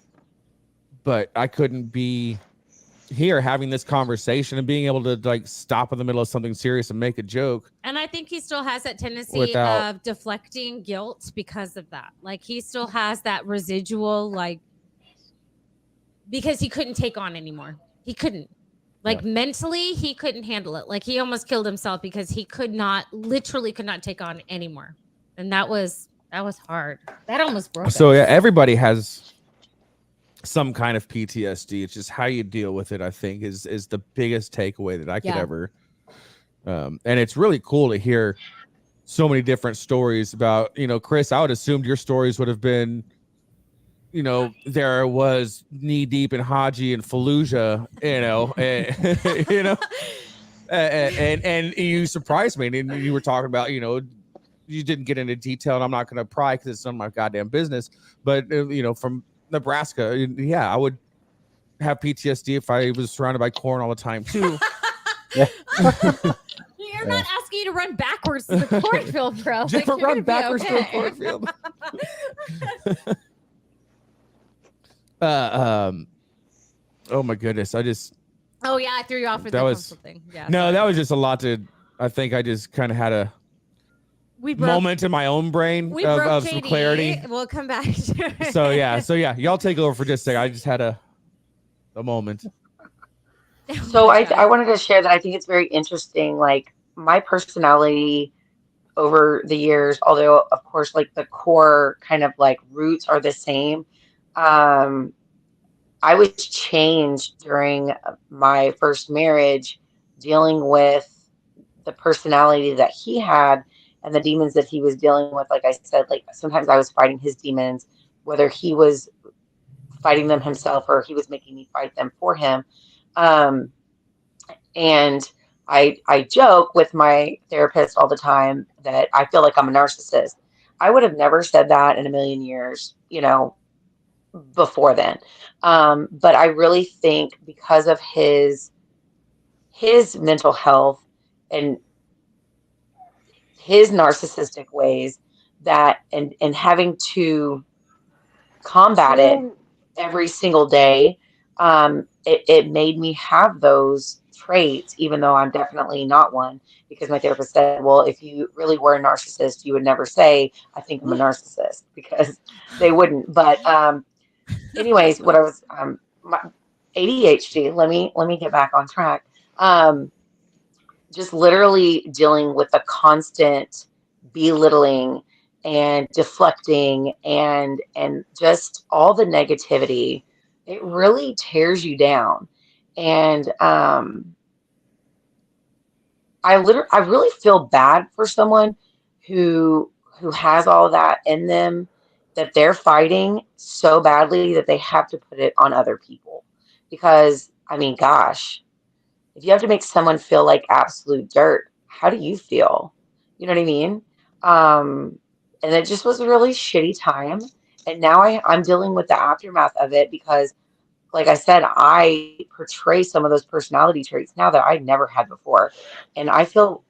But I couldn't be here having this conversation and being able to like stop in the middle of something serious and make a joke. And I think he still has that tendency of deflecting guilt because of that. Like he still has that residual, like, because he couldn't take on anymore. He couldn't. Like mentally, he couldn't handle it. Like he almost killed himself because he literally could not take on anymore. And that was hard. That almost broke So us. yeah, everybody has some kind of PTSD. It's just how you deal with it, I think, is the biggest takeaway that I could ever. And it's really cool to hear so many different stories about, Chris, I would assume your stories would have been, there was knee deep in Haji and Fallujah, and you surprised me. And you were talking about, you didn't get into detail, and I'm not going to pry because it's none of my goddamn business. But, from Nebraska, I would have PTSD if I was surrounded by corn all the time too. You're not asking you to run backwards to the cornfield, bro. Just like, run backwards to the cornfield. Oh my goodness! Oh yeah, I threw you off with that was something. Yeah. No, sorry. that was just a lot to. I think I just kind of had a moment in my own brain of some clarity. We'll come back to it. So yeah, y'all take over for just a second. I just had a moment. So I wanted to share that I think it's very interesting. Like my personality over the years, although of course like the core kind of like roots are the same. I was changed during my first marriage, dealing with the personality that he had and the demons that he was dealing with. Like I said, like sometimes I was fighting his demons, whether he was fighting them himself or he was making me fight them for him. And I joke with my therapist all the time that I feel like I'm a narcissist. I would have never said that in a million years, before then. But I really think because of his mental health and his narcissistic ways that and having to combat it every single day, it made me have those traits, even though I'm definitely not one, because my therapist said, well, if you really were a narcissist, you would never say, I think I'm a narcissist, because they wouldn't. But anyways, what I was my ADHD, let me get back on track. Just literally dealing with the constant belittling and deflecting and just all the negativity, it really tears you down. And I really feel bad for someone who has all of that in them, that they're fighting so badly that they have to put it on other people. Because I mean, gosh, if you have to make someone feel like absolute dirt, how do you feel? You know what I mean? And it just was a really shitty time. And now I'm dealing with the aftermath of it because, like I said, I portray some of those personality traits now that I never had before. And I feel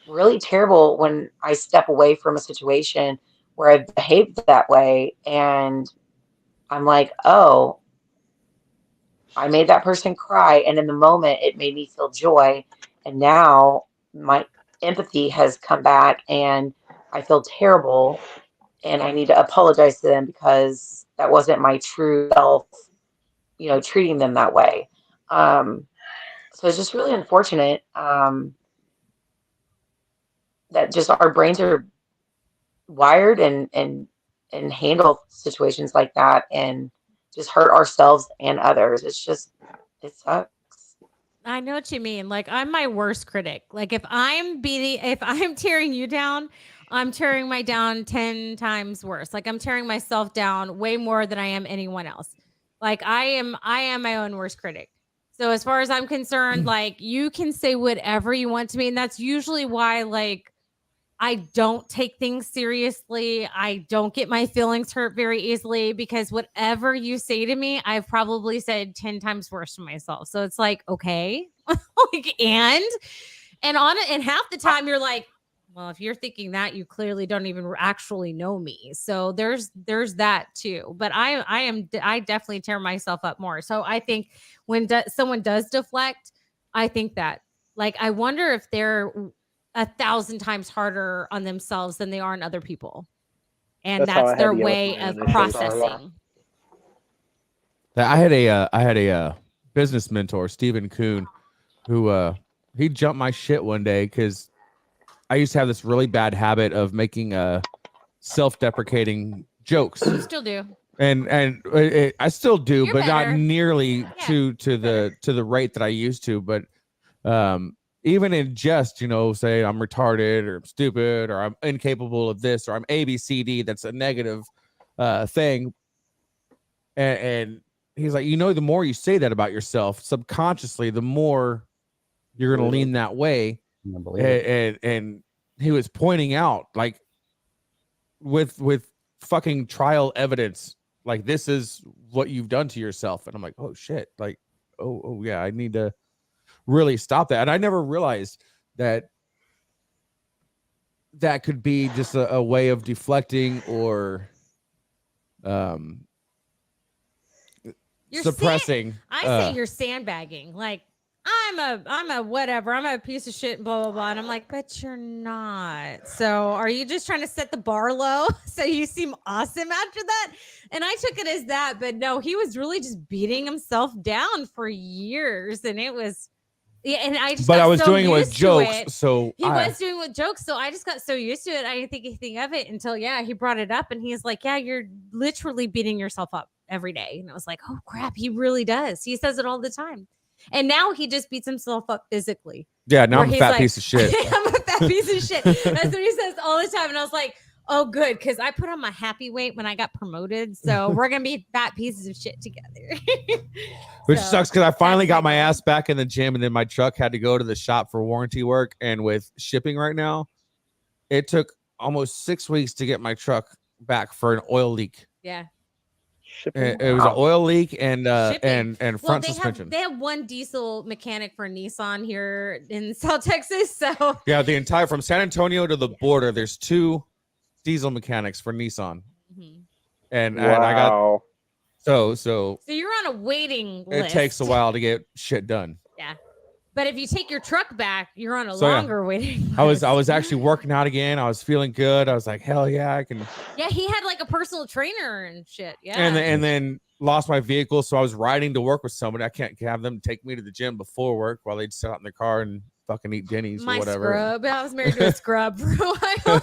really terrible when I step away from a situation where I've behaved that way. And I'm like, oh, I made that person cry. And in the moment, it made me feel joy. And now my empathy has come back and I feel terrible. And I need to apologize to them because that wasn't my true self, treating them that way. So it's just really unfortunate that just our brains are wired and handle situations like that. And just hurt ourselves and others. It sucks. I know what you mean. Like, I'm my worst critic. Like, if I'm tearing you down, I'm tearing my down 10 times worse. Like, I'm tearing myself down way more than I am anyone else. Like, I am my own worst critic. So as far as I'm concerned, like, you can say whatever you want to me. And that's usually why, like, I don't take things seriously. I don't get my feelings hurt very easily because whatever you say to me, I've probably said 10 times worse to myself. So it's like, okay. Like, and on it, and half the time you're like, well, if you're thinking that, you clearly don't even actually know me. So there's that too. But I definitely tear myself up more. So I think when someone does deflect, I think that, like, I wonder if they're 1,000 times harder on themselves than they are on other people. And That's how I that's had their to deal with way my of own issues. processing. I had a business mentor, Stephen Kuhn, who he jumped my shit one day because I used to have this really bad habit of making self-deprecating jokes. You still do. And I still do, You're but better. not nearly Yeah, to the rate that I used to. But even in jest, say I'm retarded or I'm stupid or I'm incapable of this or I'm ABCD, that's a negative thing. And he's like, the more you say that about yourself subconsciously, the more you're going to lean that way. And he was pointing out, like, with fucking trial evidence, like, this is what you've done to yourself. And I'm like, oh shit, like, oh yeah, I need to really stop that. And I never realized that could be just a way of deflecting or suppressing. I say you're sandbagging. Like, I'm a whatever. I'm a piece of shit, blah, blah, blah. And I'm like, but you're not. So are you just trying to set the bar low so you seem awesome after that? And I took it as that. But no, he was really just beating himself down for years. And it was, yeah, and I just, but I was so doing it with used to jokes. it. So He was doing it with jokes. So I just got so used to it. I didn't think anything of it until, he brought it up. And he's like, yeah, you're literally beating yourself up every day. And I was like, oh crap, he really does. He says it all the time. And now he just beats himself up physically. Yeah, now I'm a fat piece of shit. I'm a fat piece of shit. That's what he says all the time. And I was like, oh, good, because I put on my happy weight when I got promoted. So we're going to be fat pieces of shit together. Which sucks because I finally got my ass back in the gym, and then my truck had to go to the shop for warranty work. And with shipping right now, it took almost 6 weeks to get my truck back for an oil leak. Yeah. It was an oil leak and front they suspension. They have one diesel mechanic for Nissan here in South Texas. So yeah, the entire from San Antonio to the border, there's 2 diesel mechanics for Nissan. Mm-hmm. And I got so you're on a waiting list. It takes a while to get shit done. Yeah. But if you take your truck back, you're on a longer waiting list. I was actually working out again. I was feeling good. I was like, hell yeah, I can. Yeah, he had like a personal trainer and shit. Yeah. And then lost my vehicle, so I was riding to work with somebody. I can't have them take me to the gym before work while they'd sit out in their car and fucking eat Denny's or whatever. Scrub. I was married to a scrub for a while.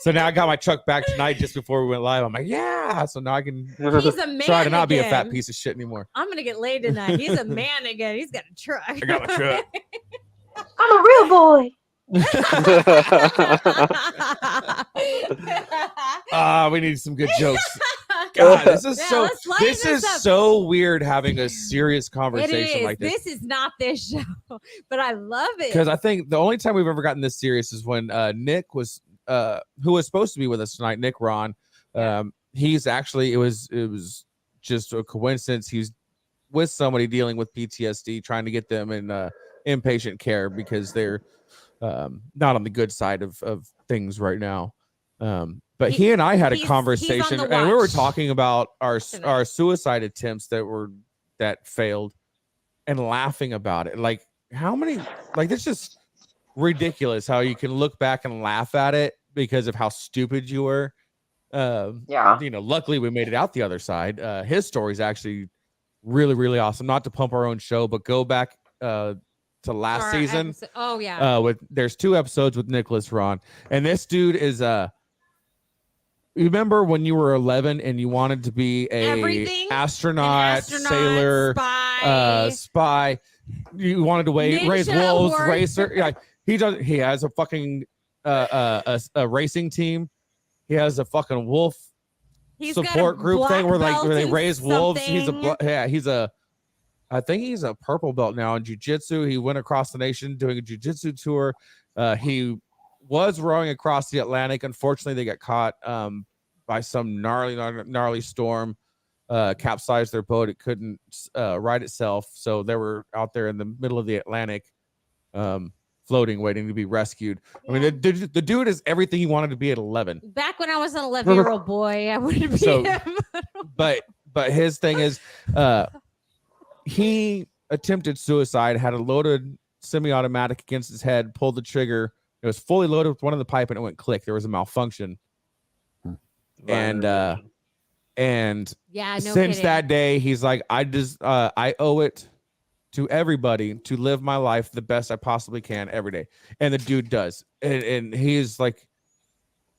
So now I got my truck back tonight just before we went live. I'm like, yeah. So now I can He's a man try to not again. be a fat piece of shit anymore. I'm gonna get laid tonight. He's a man again. He's got a truck. I got my truck. I'm a real boy. We need some good jokes. God, this is so weird having a serious conversation like this. This is not this show, but I love it. Because I think the only time we've ever gotten this serious is when Nick was who was supposed to be with us tonight, Nick Ron. He's actually it was just a coincidence. He's with somebody dealing with PTSD, trying to get them in inpatient care because they're not on the good side of things right now. But he and I had a conversation, and we were talking about our suicide attempts that failed, and laughing about it. Like, how many? Like, it's just ridiculous how you can look back and laugh at it because of how stupid you were. Luckily we made it out the other side. His story is actually really, really awesome. Not to pump our own show, but go back to last season. There's 2 episodes with Nicholas Ron, and this dude is remember when you were 11 and you wanted to be Everything? astronaut, sailor, spy. You wanted to raise Ninja wolves, warrior. racer. Yeah, he does. He has a fucking a racing team. He has a fucking wolf He's got a support group thing where black they belt raise in wolves. something. I think he's a purple belt now in jiu-jitsu. He went across the nation doing a jiu-jitsu tour. He was rowing across the Atlantic. Unfortunately, they got caught by some gnarly storm. Capsized their boat. It couldn't right itself. So they were out there in the middle of the Atlantic, floating, waiting to be rescued. Yeah. I mean, the dude is everything he wanted to be at 11. Back when I was an 11-year-old boy, I wouldn't be So- him. But his thing is, he attempted suicide, had a loaded semi-automatic against his head, pulled the trigger. It was fully loaded with one of the pipe, and it went click. There was a malfunction, and Yeah, no since kidding. that day, he's like, I owe it to everybody to live my life the best I possibly can every day, and the dude does, and he's like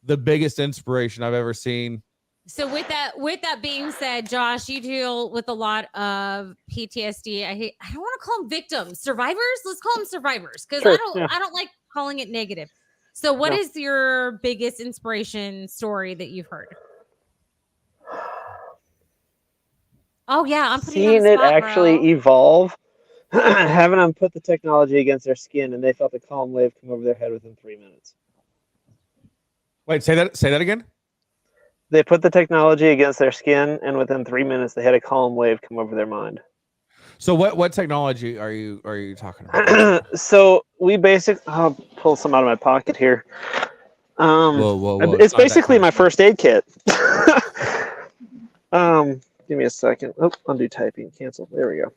the biggest inspiration I've ever seen. So with that being said, Josh, you deal with a lot of PTSD. I don't want to call them victims, survivors. Let's call them survivors because Sure, I don't like calling it negative. So what No. is your biggest inspiration story that you've heard? Oh yeah, I'm putting you on Seeing the it spot, actually bro. evolve, having them put the technology against their skin, and they felt a calm wave come over their head within 3 minutes. Wait, say that again. They put the technology against their skin, and within 3 minutes, they had a calm wave come over their mind. So what technology are you talking about? So we I'll pull some out of my pocket here. Whoa. It's not that basically kind my of first aid kit. Give me a second. Oh, undo typing. Cancel. There we go.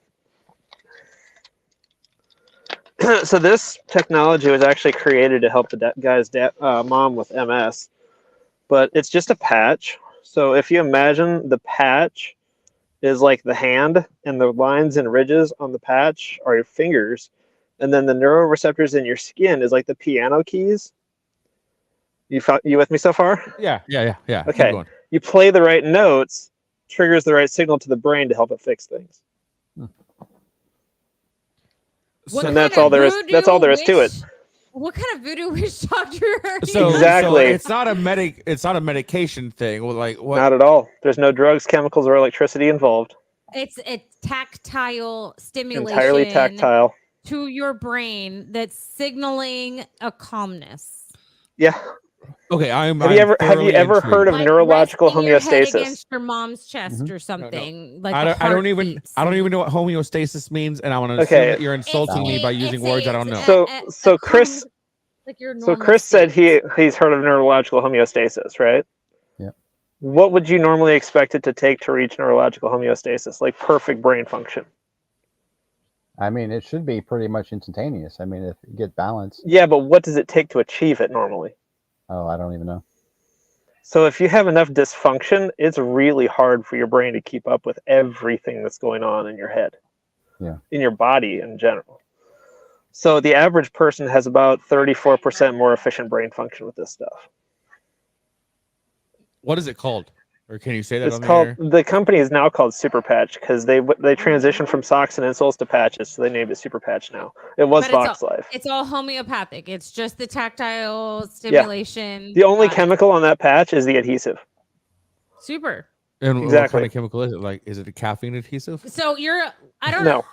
So this technology was actually created to help the guy's mom with MS, but it's just a patch. So if you imagine the patch is like the hand, and the lines and ridges on the patch are your fingers, and then the neuroreceptors in your skin is like the piano keys. You with me so far? Yeah. Keep Okay. going. You play the right notes, triggers the right signal to the brain to help it fix things. What And kind that's of all there is. That's all there is to it. What kind of voodoo witch doctor are you? So Exactly. it's not a medication thing. Like what? Not at all. There's no drugs, chemicals, or electricity involved. It's a tactile stimulation Entirely tactile. to your brain that's signaling a calmness. Yeah. Okay, Have you ever heard of Like neurological resting your head homeostasis? against your mom's chest Mhm. or something. Like I the don't even heartbeats. know what homeostasis means, and I want to Okay. assume that you're insulting me by using words I don't know. So Chris- like your So normal Chris said state. he's heard of neurological homeostasis, right? Yeah. What would you normally expect it to take to reach neurological homeostasis, like perfect brain function? I mean, it should be pretty much instantaneous. I mean, if you get balance. Yeah, but what does it take to achieve it normally? Oh, I don't even know. So if you have enough dysfunction, it's really hard for your brain to keep up with everything that's going on in your head, in your body in general. So the average person has about 34% more efficient brain function with this stuff. What is it called? Or can you say that It's on the called, air? the company is now called Super Patch because they transitioned from socks and insoles to patches, so they named it Super Patch now. It was But Fox Life. It's all homeopathic. It's just the tactile stimulation. The only Got it. chemical on that patch is the adhesive. Super. And what Exactly. kind of chemical is it? Like, is it a caffeine adhesive? So I don't No. know.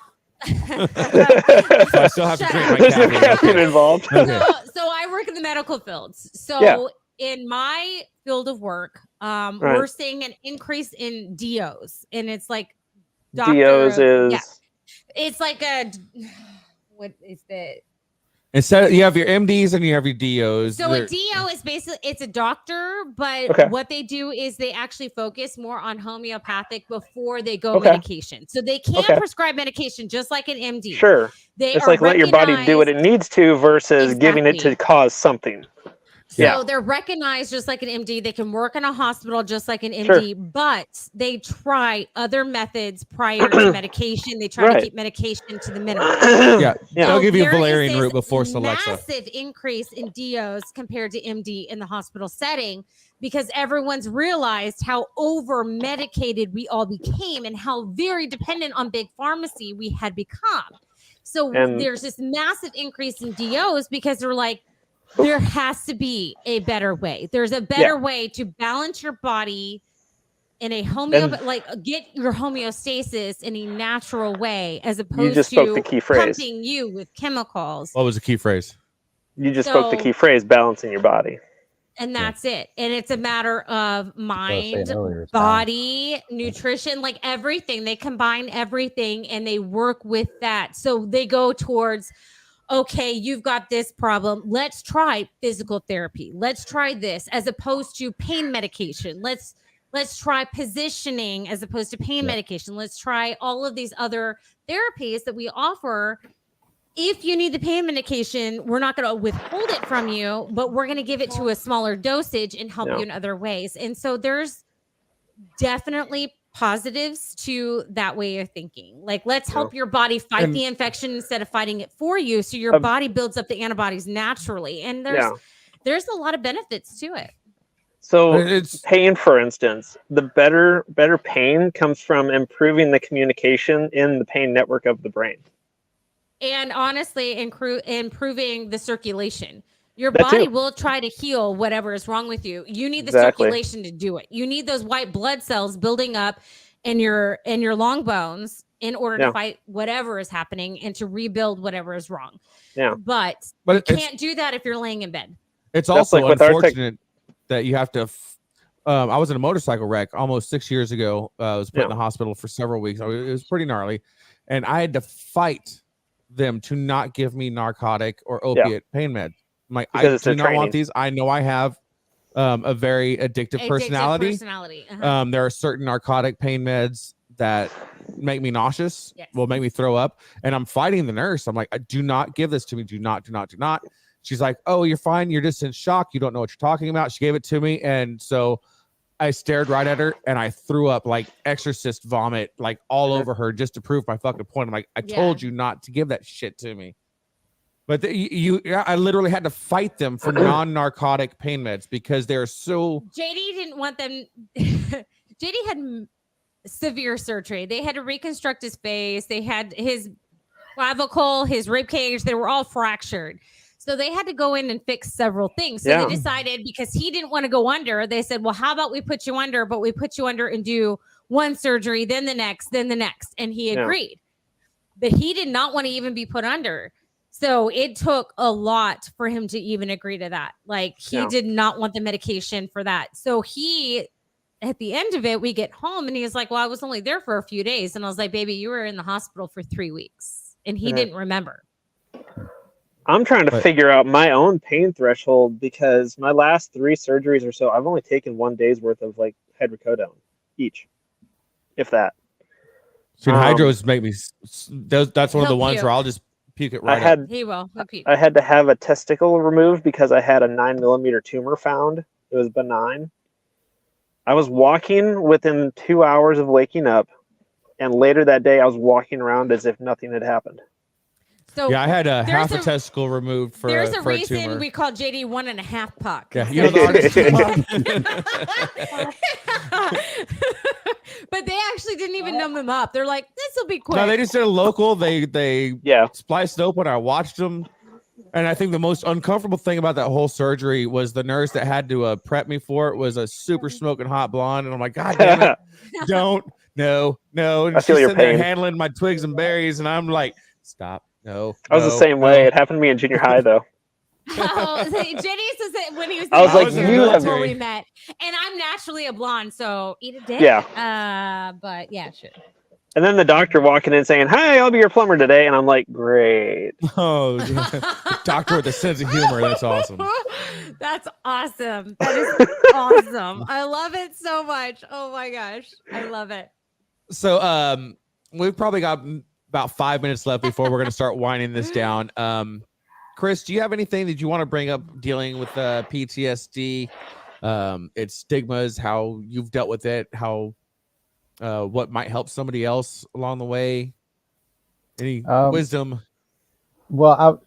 So I still have to Shut drink up. my There's no caffeine. caffeine involved. Okay. So I work in the medical fields. So Yeah. in my field of work, Right. we're seeing an increase in DOs, and it's like DOs is yeah. It's like what is the Instead, you have your MDs and you have your DOs. so a DO is basically it's a doctor, but Okay. what they do is they actually focus more on homeopathic before they go Okay. medication. So they can Okay. prescribe medication just like an MD. sure. They It's are like let your body do what it recognized- needs to versus giving it to Exactly. cause something. So Yeah. they're recognized just like an MD. They can work in a hospital just like an MD, but they try other methods prior to medication. They try Right. to keep medication to the minimum. Yeah, Yeah. they'll give you a there is valerian this root before Celexa. Massive increase in DOs compared to MD in the hospital setting because everyone's realized how over medicated we all became and how very dependent on big pharmacy we had become. So there's this massive increase in DOs because they're like, there has to be a better way. There's a better way to balance your body in a get your homeostasis in a natural way, as opposed to pumping you with chemicals. What was the key phrase? You just spoke the key phrase, balancing your body. And that's it. And it's a matter of mind, body, nutrition, like everything. They combine everything and they work with that. So they go towards, okay, you've got this problem. Let's try physical therapy. Let's try this, as opposed to pain medication. Let's try positioning as opposed to pain medication. Let's try all of these other therapies that we offer. If you need the pain medication, we're not going to withhold it from you, but we're going to give it to a smaller dosage and help you in other ways. And so there's definitely positives to that way of thinking. Like, let's help your body fight the infection instead of fighting it for you. So your body builds up the antibodies naturally. And there's a lot of benefits to it. So pain, for instance, the better pain comes from improving the communication in the pain network of the brain. And honestly, improving the circulation. Your body will try to heal whatever is wrong with you. You need the circulation to do it. You need those white blood cells building up in your long bones in order to fight whatever is happening and to rebuild whatever is wrong. Yeah. But you can't do that if you're laying in bed. It's also unfortunate that you have to I was in a motorcycle wreck almost 6 years ago. I was put in the hospital for several weeks. It was pretty gnarly. And I had to fight them to not give me narcotic or opiate pain med. I'm like, I do not want these. I know I have a very addictive personality. There are certain narcotic pain meds that make me nauseous, will make me throw up. And I'm fighting the nurse. I'm like, do not give this to me. Do not. She's like, oh, you're fine. You're just in shock. You don't know what you're talking about. She gave it to me. And so I stared right at her and I threw up like exorcist vomit, like all over her, just to prove my fucking point. I'm like, I told you not to give that shit to me. But I literally had to fight them for non-narcotic pain meds because they're so. JD didn't want them. JD had severe surgery. They had to reconstruct his face. They had his clavicle, his rib cage. They were all fractured. So they had to go in and fix several things. So they decided, because he didn't want to go under, they said, well, how about we put you under, but we put you under and do one surgery, then the next. And he agreed. But he did not want to even be put under. So it took a lot for him to even agree to that. Like, he did not want the medication for that. So at the end of it, we get home and he was like, well, I was only there for a few days. And I was like, baby, you were in the hospital for 3 weeks. And he didn't remember. I'm trying to figure out my own pain threshold, because my last 3 surgeries or so, I've only taken 1 day's worth of like hydrocodone each, if that. So hydros make me. That's one of the ones where I'll just puke it right up. He will. I had to have a testicle removed because I had a 9mm tumor found. It was benign. I was walking within 2 hours of waking up, and later that day I was walking around as if nothing had happened. So I had half a testicle removed for there's a reason tumor. We call JD 1.5 puck. Yeah, you know the But they actually didn't even numb him up. They're like, this will be quick. No, they just did a local. They spliced it open. I watched them, and I think the most uncomfortable thing about that whole surgery was the nurse that had to prep me for it was a super smoking hot blonde, and I'm like, God damn it, no. And I feel your pain. There handling my twigs and berries, and I'm like, stop. No, I was the same way. It happened to me in junior high, though. Jenny says that when he was I was like, you have we met, and I'm naturally a blonde, so eat a dick. Yeah. But yeah, sure. And then the doctor walking in saying, "Hi, I'll be your plumber today," and I'm like, "Great." Oh, the doctor with a sense of humor. That's awesome. That's awesome. That is awesome. I love it so much. Oh my gosh, I love it. So, we've probably got about 5 minutes left before we're going to start winding this down. Chris, do you have anything that you want to bring up dealing with PTSD, its stigmas, how you've dealt with it, how what might help somebody else along the way? Any wisdom? Well,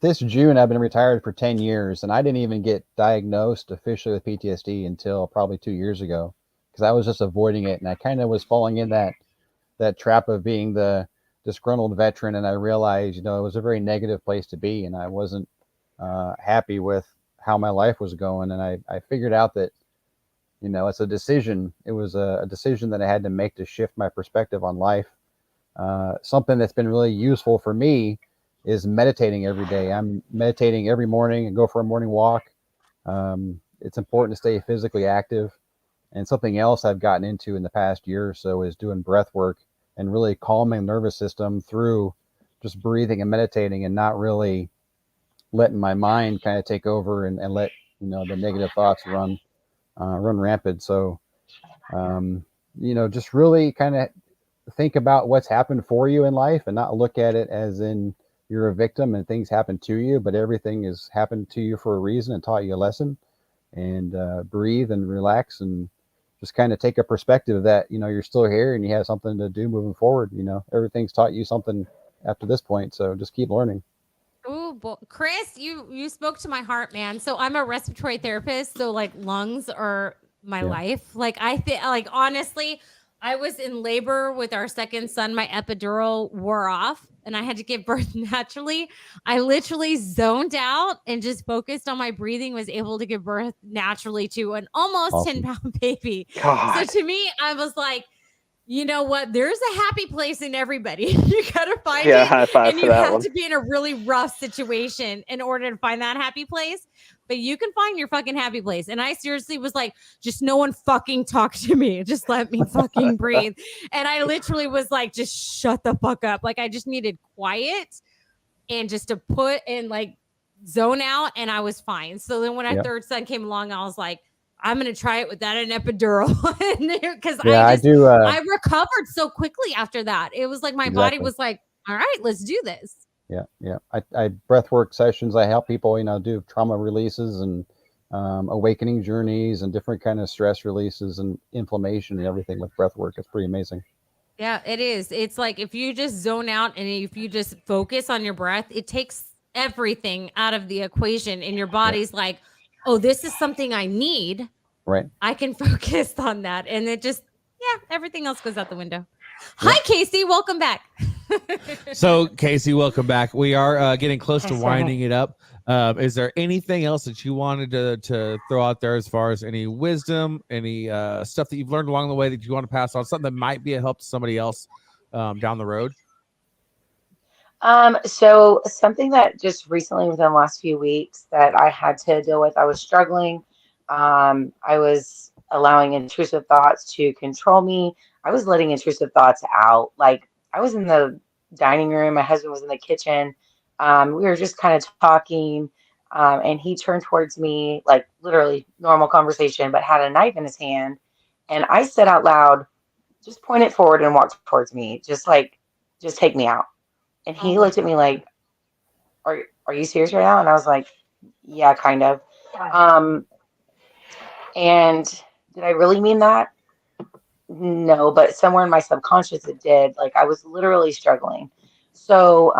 this June, I've been retired for 10 years, and I didn't even get diagnosed officially with PTSD until probably 2 years ago, because I was just avoiding it. And I kind of was falling in that trap of being the disgruntled veteran. And I realized, it was a very negative place to be. And I wasn't happy with how my life was going. And I figured out that, it's a decision. It was a decision that I had to make to shift my perspective on life. Something that's been really useful for me is meditating every day. I'm meditating every morning and go for a morning walk. It's important to stay physically active. And something else I've gotten into in the past year or so is doing breath work and really calming the nervous system through just breathing and meditating, and not really letting my mind kind of take over and let, the negative thoughts run rampant. So, just really kind of think about what's happened for you in life and not look at it as in you're a victim and things happen to you, but everything has happened to you for a reason and taught you a lesson. And breathe and relax and just kind of take a perspective that, you're still here and you have something to do moving forward. Everything's taught you something after this point. So just keep learning. Ooh, Chris, you spoke to my heart, man. So I'm a respiratory therapist. So like lungs are my life. Like I think, like honestly, I was in labor with our second son. My epidural wore off and I had to give birth naturally. I literally zoned out and just focused on my breathing, was able to give birth naturally to an almost Awesome. 10-pound baby. God. So to me, I was like, you know what? There's a happy place in everybody. You gotta find Yeah, it, high five and for you that have one. to be in a really rough situation in order to find that happy place. But you can find your fucking happy place. And I seriously was like, just no one fucking talk to me. Just let me fucking breathe. And I literally was like, just shut the fuck up. Like I just needed quiet and just to put in like zone out, and I was fine. So then when our third son came along, I was like, I'm gonna try it without an epidural because I do. I recovered so quickly after that. It was like my body Exactly. was like, all right, let's do this. Yeah. I breathwork sessions. I help people, do trauma releases and awakening journeys and different kind of stress releases and inflammation and everything with breathwork. It's pretty amazing. Yeah, it is. It's like if you just zone out and if you just focus on your breath, it takes everything out of the equation, and your body's like, oh, this is something I need. Right. I can focus on that. And it just, everything else goes out the window. Hi, Casey. Welcome back. So, Casey, welcome back. We are getting close to winding it up. Is there anything else that you wanted to throw out there as far as any wisdom, any stuff that you've learned along the way that you want to pass on, something that might be a help to somebody else down the road? So something that just recently within the last few weeks that I had to deal with, I was struggling. I was allowing intrusive thoughts to control me. I was letting intrusive thoughts out. Like I was in the dining room, my husband was in the kitchen. We were just kind of talking, and he turned towards me, like literally normal conversation, but had a knife in his hand. And I said out loud, just point it forward and walk towards me. Just take me out. And he looked at me like, are you serious right now? And I was like, yeah, kind of. And did I really mean that? No, but somewhere in my subconscious it did. Like I was literally struggling. So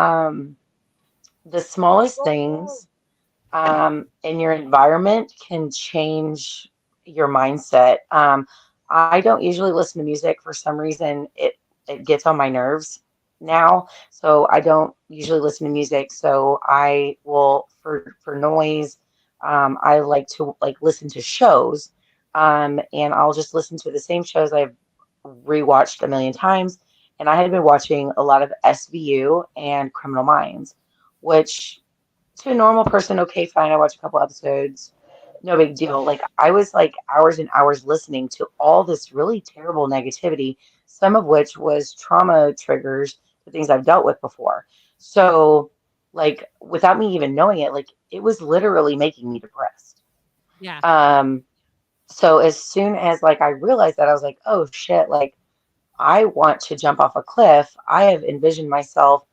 the smallest things in your environment can change your mindset. I don't usually listen to music for some reason. It gets on my nerves now, so I don't usually listen to music. So I will for noise. I like to listen to shows, and I'll just listen to the same shows I've rewatched a million times. And I had been watching a lot of SVU and Criminal Minds, which to a normal person, okay, fine. I watched a couple episodes, no big deal. Like I was like hours and hours listening to all this really terrible negativity, some of which was trauma triggers to things I've dealt with before. So, like, without me even knowing it, like it was literally making me depressed. Yeah. So as soon as like I realized that, I was like, oh shit, like I want to jump off a cliff. I have envisioned myself,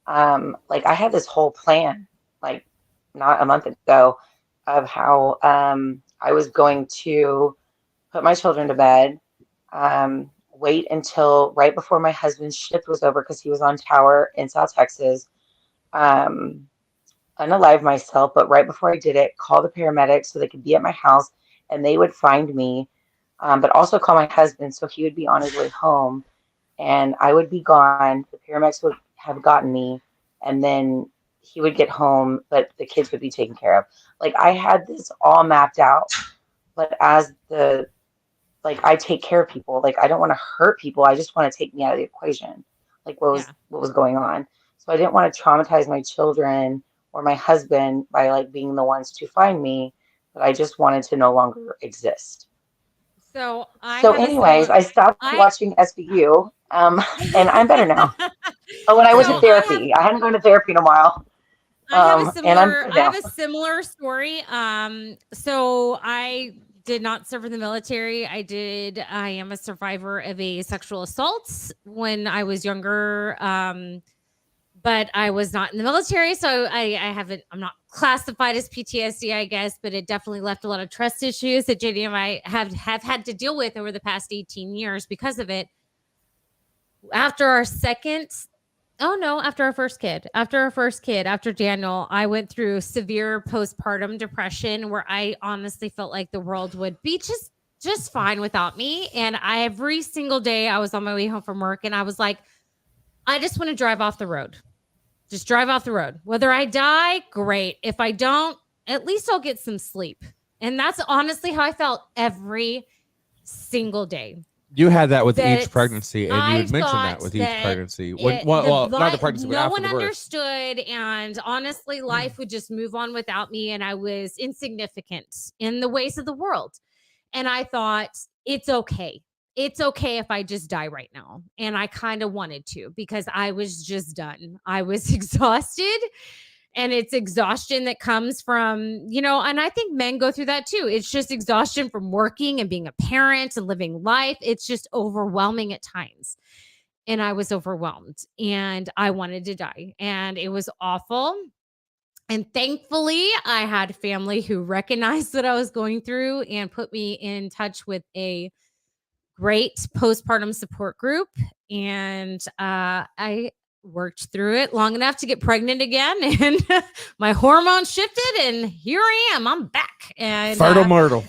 like I had this whole plan, like not a month ago, of how I was going to put my children to bed, wait until right before my husband's shift was over because he was on tower in South Texas, um, unalive myself, but right before I did it, call the paramedics so they could be at my house and they would find me, but also call my husband so he would be on his way home and I would be gone. The paramedics would have gotten me, and then he would get home, but the kids would be taken care of. Like I had this all mapped out, but as the like I take care of people. Like I don't want to hurt people. I just want to take me out of the equation. Like Yeah. what was going on. So I didn't want to traumatize my children or my husband by like being the ones to find me, but I just wanted to no longer exist. So I So have a anyways, similar I stopped I watching SVU. And I'm better now. Oh, and I went to So therapy. I hadn't gone to therapy in a while. And I'm good I have now. a similar story. So I did not serve in the military. I am a survivor of a sexual assault when I was younger. But I was not in the military, so I'm not classified as PTSD, I guess, but it definitely left a lot of trust issues that JD and I have had to deal with over the past 18 years because of it. After our first kid, after Daniel, I went through severe postpartum depression where I honestly felt like the world would be just fine without me. And every single day I was on my way home from work and I was like, I just want to drive off the road. Just drive off the road. Whether I die, great. If I don't, at least I'll get some sleep. And that's honestly how I felt every single day. You had that with That each pregnancy, and you had mentioned that thought with each that pregnancy. Not Not the pregnancy, but no after one the birth. understood, and honestly, life would just move on without me, and I was insignificant in the ways of the world. And I thought, it's okay. It's okay if I just die right now. And I kind of wanted to because I was just done. I was exhausted. And it's exhaustion that comes from, and I think men go through that too. It's just exhaustion from working and being a parent and living life. It's just overwhelming at times. And I was overwhelmed and I wanted to die. And it was awful. And thankfully, I had family who recognized what I was going through and put me in touch with a great postpartum support group. And I worked through it long enough to get pregnant again. And my hormones shifted. And here I am. I'm back. And Fertile myrtle.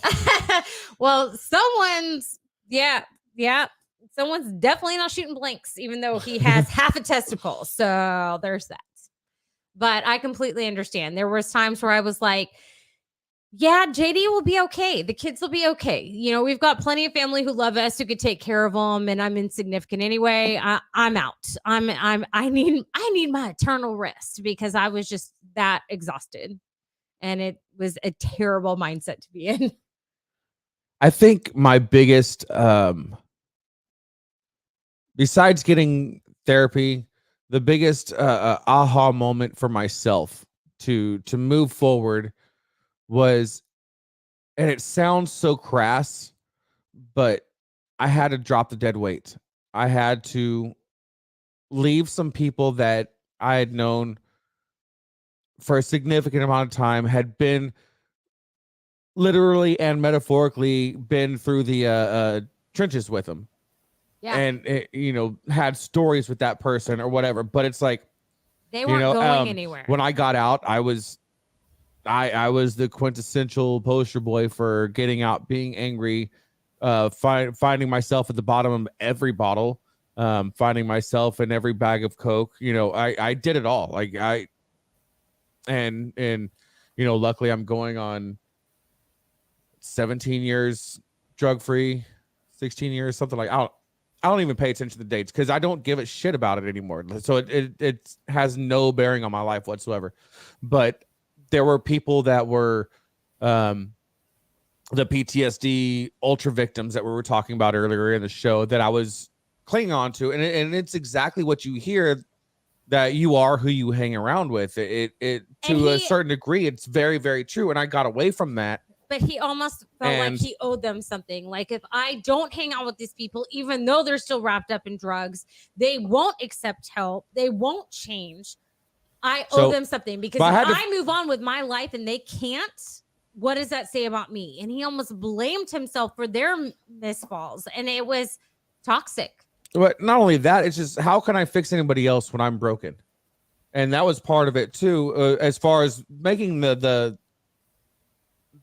well, someone's definitely not shooting blanks, even though he has half a testicle. So there's that. But I completely understand. There was times where I was like, yeah, JD will be okay. The kids will be okay. We've got plenty of family who love us, who could take care of them, and I'm insignificant anyway. I'm out. I need my eternal rest because I was just that exhausted, and it was a terrible mindset to be in. I think my biggest, besides getting therapy, the biggest aha moment for myself to move forward was, and it sounds so crass, but I had to drop the dead weight. I had to leave some people that I had known for a significant amount of time, had been literally and metaphorically been through the trenches with them. Yeah. And had stories with that person or whatever. But it's like, they weren't going anywhere. When I got out, I was the quintessential poster boy for getting out, being angry, finding myself at the bottom of every bottle, finding myself in every bag of Coke. I did it all. Luckily I'm going on 17 years drug free, 16 years, something like. I don't even pay attention to the dates because I don't give a shit about it anymore. So it has no bearing on my life whatsoever. But there were people that were the PTSD ultra victims that we were talking about earlier in the show that I was clinging on to. And it's exactly what you hear, that you are who you hang around with. A certain degree, it's very, very true. And I got away from that. But he almost felt like he owed them something. Like, if I don't hang out with these people, even though they're still wrapped up in drugs, they won't accept help. They won't change. I owe them something, because if I move on with my life and they can't, what does that say about me? And he almost blamed himself for their misfalls. And it was toxic. But not only that, it's just, how can I fix anybody else when I'm broken? And that was part of it too, as far as making the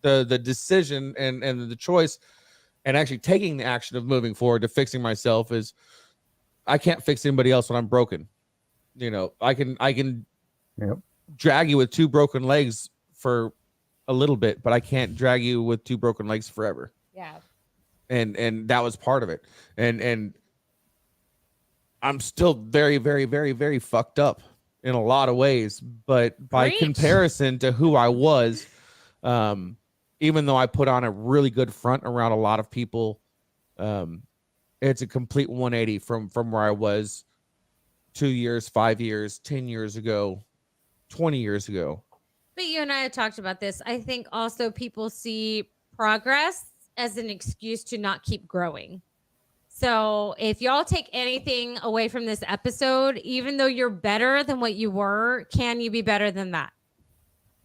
decision and the choice and actually taking the action of moving forward to fixing myself. Is I can't fix anybody else when I'm broken. You know, I can Yep. drag you with 2 broken legs for a little bit, but I can't drag you with 2 broken legs forever. Yeah. And that was part of it. And I'm still very, very, very, very fucked up in a lot of ways, but by Preach. comparison to who I was, even though I put on a really good front around a lot of people, it's a complete 180 from where I was 2 years, 5 years, 10 years ago, 20 years ago. But you and I have talked about this. I think also people see progress as an excuse to not keep growing. So if y'all take anything away from this episode, even though you're better than what you were, can you be better than that?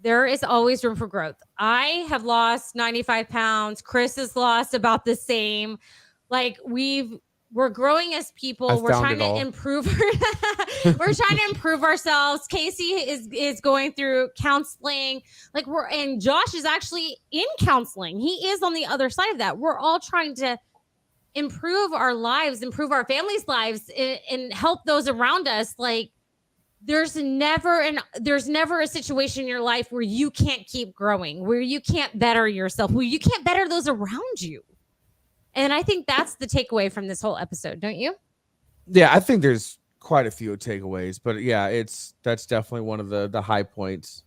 There is always room for growth. I have lost 95 pounds. Chris has lost about the same. Like we're growing as people. We're trying to improve. We're trying to improve ourselves. Casey is going through counseling. And Josh is actually in counseling. He is on the other side of that. We're all trying to improve our lives, improve our families' lives, and help those around us. Like there's never a situation in your life where you can't keep growing, where you can't better yourself, where you can't better those around you. And I think that's the takeaway from this whole episode, don't you? Yeah, I think there's quite a few takeaways, but yeah, that's definitely one of the high points.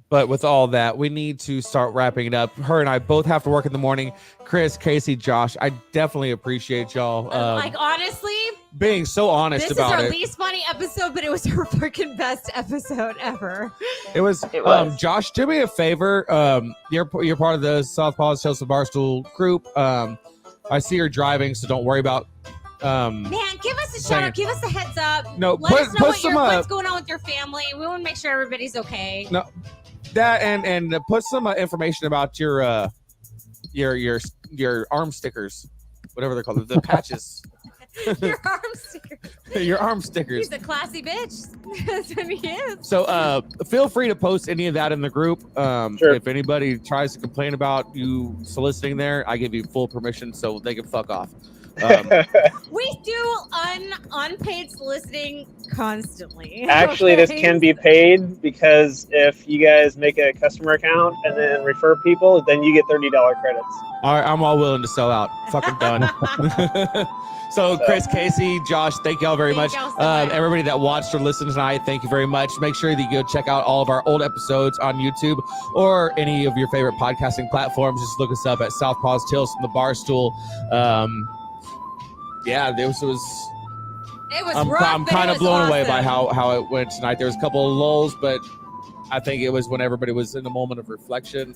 But with all that, we need to start wrapping it up. Her and I both have to work in the morning. Chris, Casey, Josh, I definitely appreciate y'all. Honestly, being so honest about it. This is our least funny episode, but it was our freaking best episode ever. It was. Josh, do me a favor. You're part of the South Paws Tales of Barstool group. I see you're driving, so don't worry about. Man, give us a shout out. Give us a heads up. No, let us know what's going on with your family. We want to make sure everybody's okay. No, that and put some information about your arm stickers, whatever they're called, the patches. Your arm stickers. Your arm stickers. He's a classy bitch. That's what he is. So feel free to post any of that in the group. Sure. If anybody tries to complain about you soliciting there, I give you full permission so they can fuck off. We do unpaid soliciting constantly. Actually, this can be paid because if you guys make a customer account and then refer people, then you get $30 credits. All right, I'm all willing to sell out. Fucking done. So Chris, Casey, Josh, thank y'all very much. Everybody that watched or listened tonight, thank you very much. Make sure that you go check out all of our old episodes on YouTube or any of your favorite podcasting platforms. Just look us up at Southpaws Tales from the Barstool. Yeah, it was rough, I'm kind of blown away by how it went tonight. There was a couple of lulls, but I think it was when everybody was in a moment of reflection.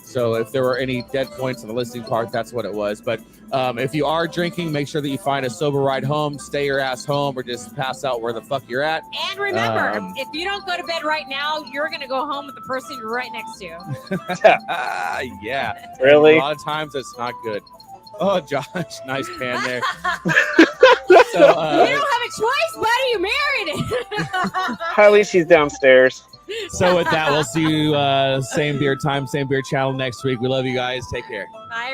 So if there were any dead points in the listening part, that's what it was. But if you are drinking, make sure that you find a sober ride home, stay your ass home, or just pass out where the fuck you're at. And remember, if you don't go to bed right now, you're going to go home with the person you're right next to. Yeah. Really? A lot of times it's not good. Oh, Josh, nice pan there. You don't have a choice, buddy. You married. At least she's downstairs. So with that, we'll see you same beer time, same beer channel next week. We love you guys. Take care. Bye,